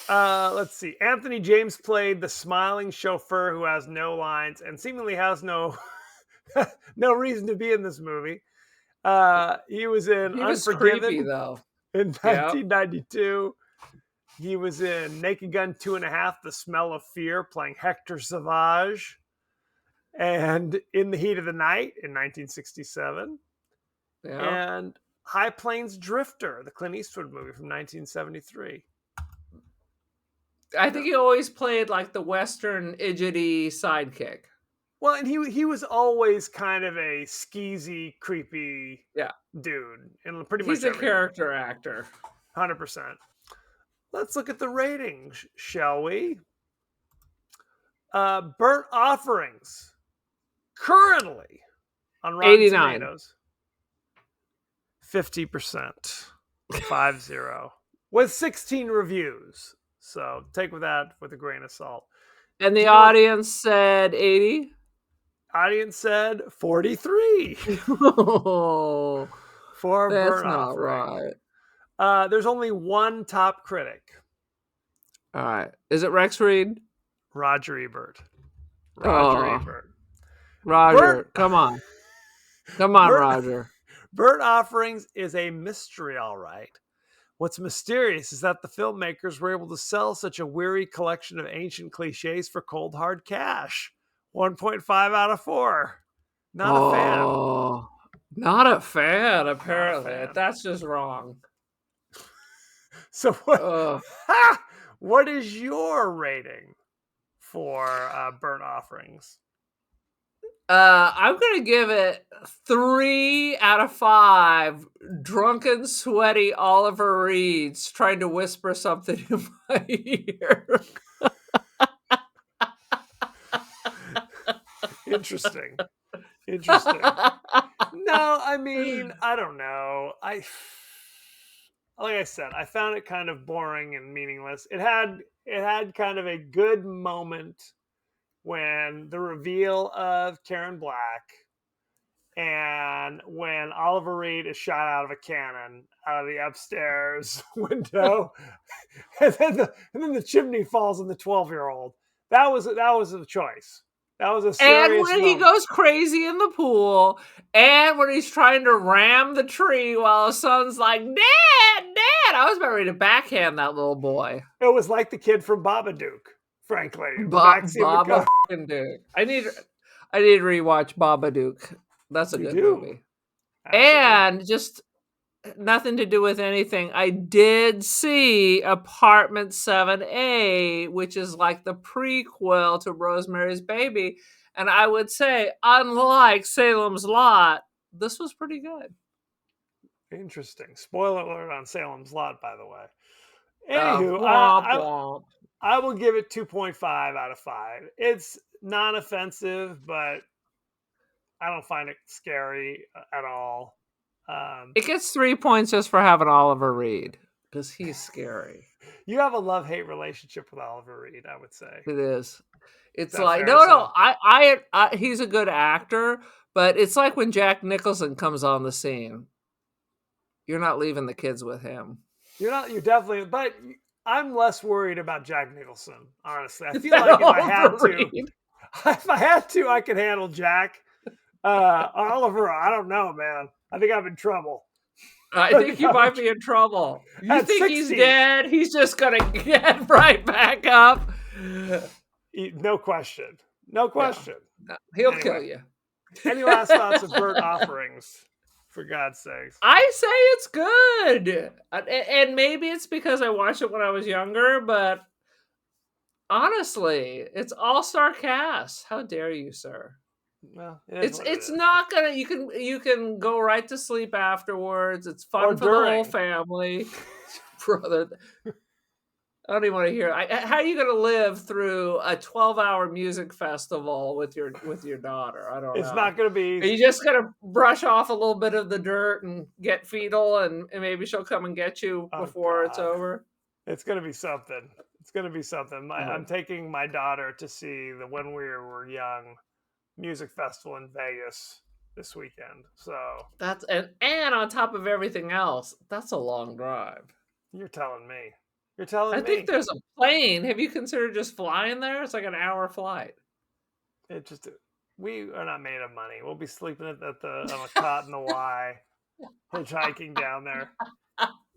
Let's see. Anthony James played the smiling chauffeur who has no lines and seemingly has no no reason to be in this movie. He was in
He was
Unforgiven
creepy, though.
in
Yeah.
1992. He was in Naked Gun 2.5, The Smell of Fear, playing Hector Savage. And In the Heat of the Night in 1967.
Yeah.
And High Plains Drifter, the Clint Eastwood movie from 1973.
I think he always played like the Western idioty sidekick.
Well, and he was always kind of a skeezy, creepy dude. And pretty much
He's a character actor.
100%. Let's look at the ratings, shall we? Burnt Offerings. Currently on Rotten
89.
Tomatoes. 50%. 50. With 16 reviews. So take with that with a grain of salt.
And the
You know what?
audience said 80.
Audience said 43
Oh,
for
that's
Burnt
not
Offering.
right.
There's only one top critic,
All right. Is it Rex Reed?
Roger Ebert. Roger
Oh.
Ebert.
Roger,
Bert-
come on. Come on,
Bert-
Roger.
Burnt Offerings is a mystery, all right. What's mysterious is that the filmmakers were able to sell such a weary collection of ancient cliches for cold hard cash. 1.5 out of 4. Not a fan.
Oh, not a fan, apparently.
fan.
That's just wrong.
So what?
Ugh.
What is your rating for Burnt Offerings?
I'm gonna give it 3 out of 5 drunken, sweaty Oliver Reeds trying to whisper something in my ear.
Interesting. Interesting. No, I mean, I don't know. Like I said, I found it kind of boring and meaningless. It had kind of a good moment when the reveal of Karen Black and when Oliver Reed is shot out of a cannon out of the upstairs window, and then the chimney falls on the 12-year-old. That was a choice. That was a serious
And when he
moment.
goes crazy in the pool, and when he's trying to ram the tree while his son's like, Dad, I was about ready to backhand that little boy.
It was like the kid from Babadook, frankly. The backseat of the car.
Babadook. I need to rewatch Babadook. That's a
You
good
do.
movie.
Absolutely.
And just nothing to do with anything. I did see Apartment 7A, which is like the prequel to Rosemary's Baby. And I would say, unlike Salem's Lot, this was pretty good.
Interesting. Spoiler alert on Salem's Lot, by the way.
Uh,
Anywho,
womp womp.
I will give it 2.5 out of 5. It's non-offensive, but I don't find it scary at all.
It gets 3 points just for having Oliver Reed because he's scary.
You have a love-hate relationship with Oliver Reed, I would say.
It is. It's
that
like
fair to
no.
say?
I he's a good actor, but it's like when Jack Nicholson comes on the scene. You're not leaving the kids with him.
You're definitely, but I'm less worried about Jack Nicholson, honestly. I feel like if I had to, I could handle Jack. Oliver, I don't know, man. I think I'm in trouble.
I think you might be in trouble. You
At
think
60.
he's dead? He's just gonna get right back up.
No question. No question.
No, he'll
Anyway.
kill you.
Any last thoughts of Burnt Offerings? For God's sakes.
I say it's good. And maybe it's because I watched it when I was younger, but honestly, it's all-star cast. How dare you, sir?
Well, it is what it
It's
is.
not gonna you can go right to sleep afterwards. It's fun
Or
for the
during.
whole family. Brother, I don't even want to hear. How are you going to live through a 12-hour music festival with your daughter? I don't know.
It's not going to be
Are you just going to brush off a little bit of the dirt and get fetal, and maybe she'll come and get you
Oh,
before it's
God.
over?
It's going to be something. It's going to be something.
Uh-huh.
I'm taking my daughter to see the When We Were Young music festival in Vegas this weekend. So
That's and on top of everything else, that's a long drive.
you're telling me. You're telling
I
me.
think there's a plane. Have you considered just flying there? It's like an hour flight.
We are not made of money. We'll be sleeping on a cot in the Y, hitchhiking down there.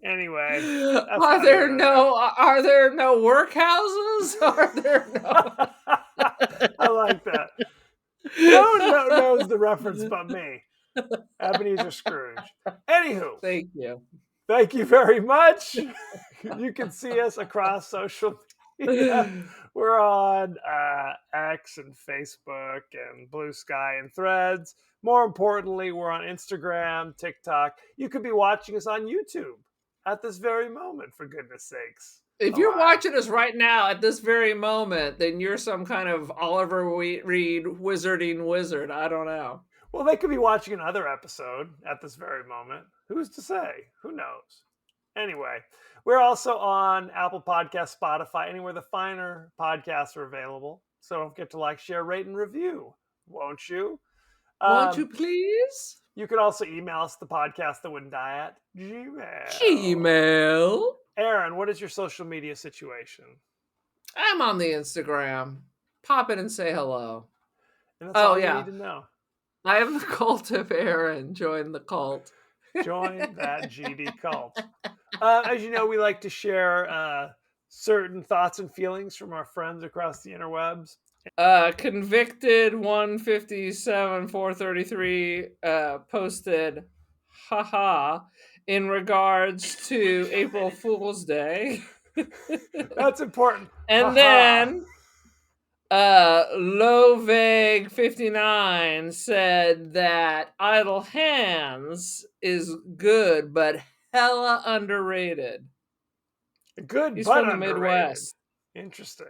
Anyway,
are there no workhouses? Are there no?
I like that. No one knows the reference but me, Ebenezer Scrooge. Anywho,
Thank you.
very much. You can see us across social media. We're on X and Facebook and Blue Sky and Threads. More importantly, we're on Instagram, TikTok. You could be watching us on YouTube at this very moment, for goodness sakes.
If you're watching us right now at this very moment, then you're some kind of Oliver Reed wizarding wizard. I don't know.
Well, they could be watching another episode at this very moment. Who's to say? Who knows? Anyway, we're also on Apple Podcasts, Spotify, anywhere the finer podcasts are available. So don't forget to like, share, rate, and review. Won't you?
Won't you please?
You can also email us, the podcast that wouldn't die at Gmail.
Gmail.
Aaron, what is your social media situation?
I'm on the Instagram. Pop in and say hello.
And that's all you need to know.
I am the cult of Aaron. Join the cult.
Join that GD cult. As you know, we like to share certain thoughts and feelings from our friends across the interwebs.
Convicted 157 433 posted, haha, in regards to April Fool's Day.
That's important.
And then Loveg 59 said that Idle Hands is good, but hella underrated.
Good,
He's
but
from the
underrated.
Midwest.
Interesting.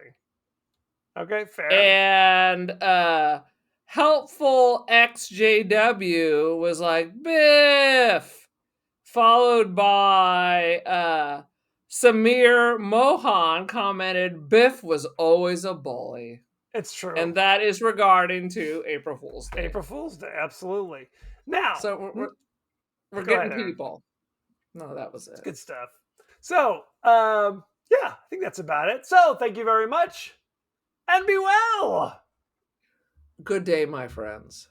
Okay, fair.
And Helpful XJW was like, Biff! Followed by Samir Mohan commented, Biff was always a bully.
It's true.
And that is regarding to April Fool's Day.
April Fool's Day, absolutely. Now,
So we're
Go ahead,
getting
Aaron.
people. No, that was it.
Good stuff. So, yeah, I think that's about it. So, thank you very much, and be well.
Good day, my friends.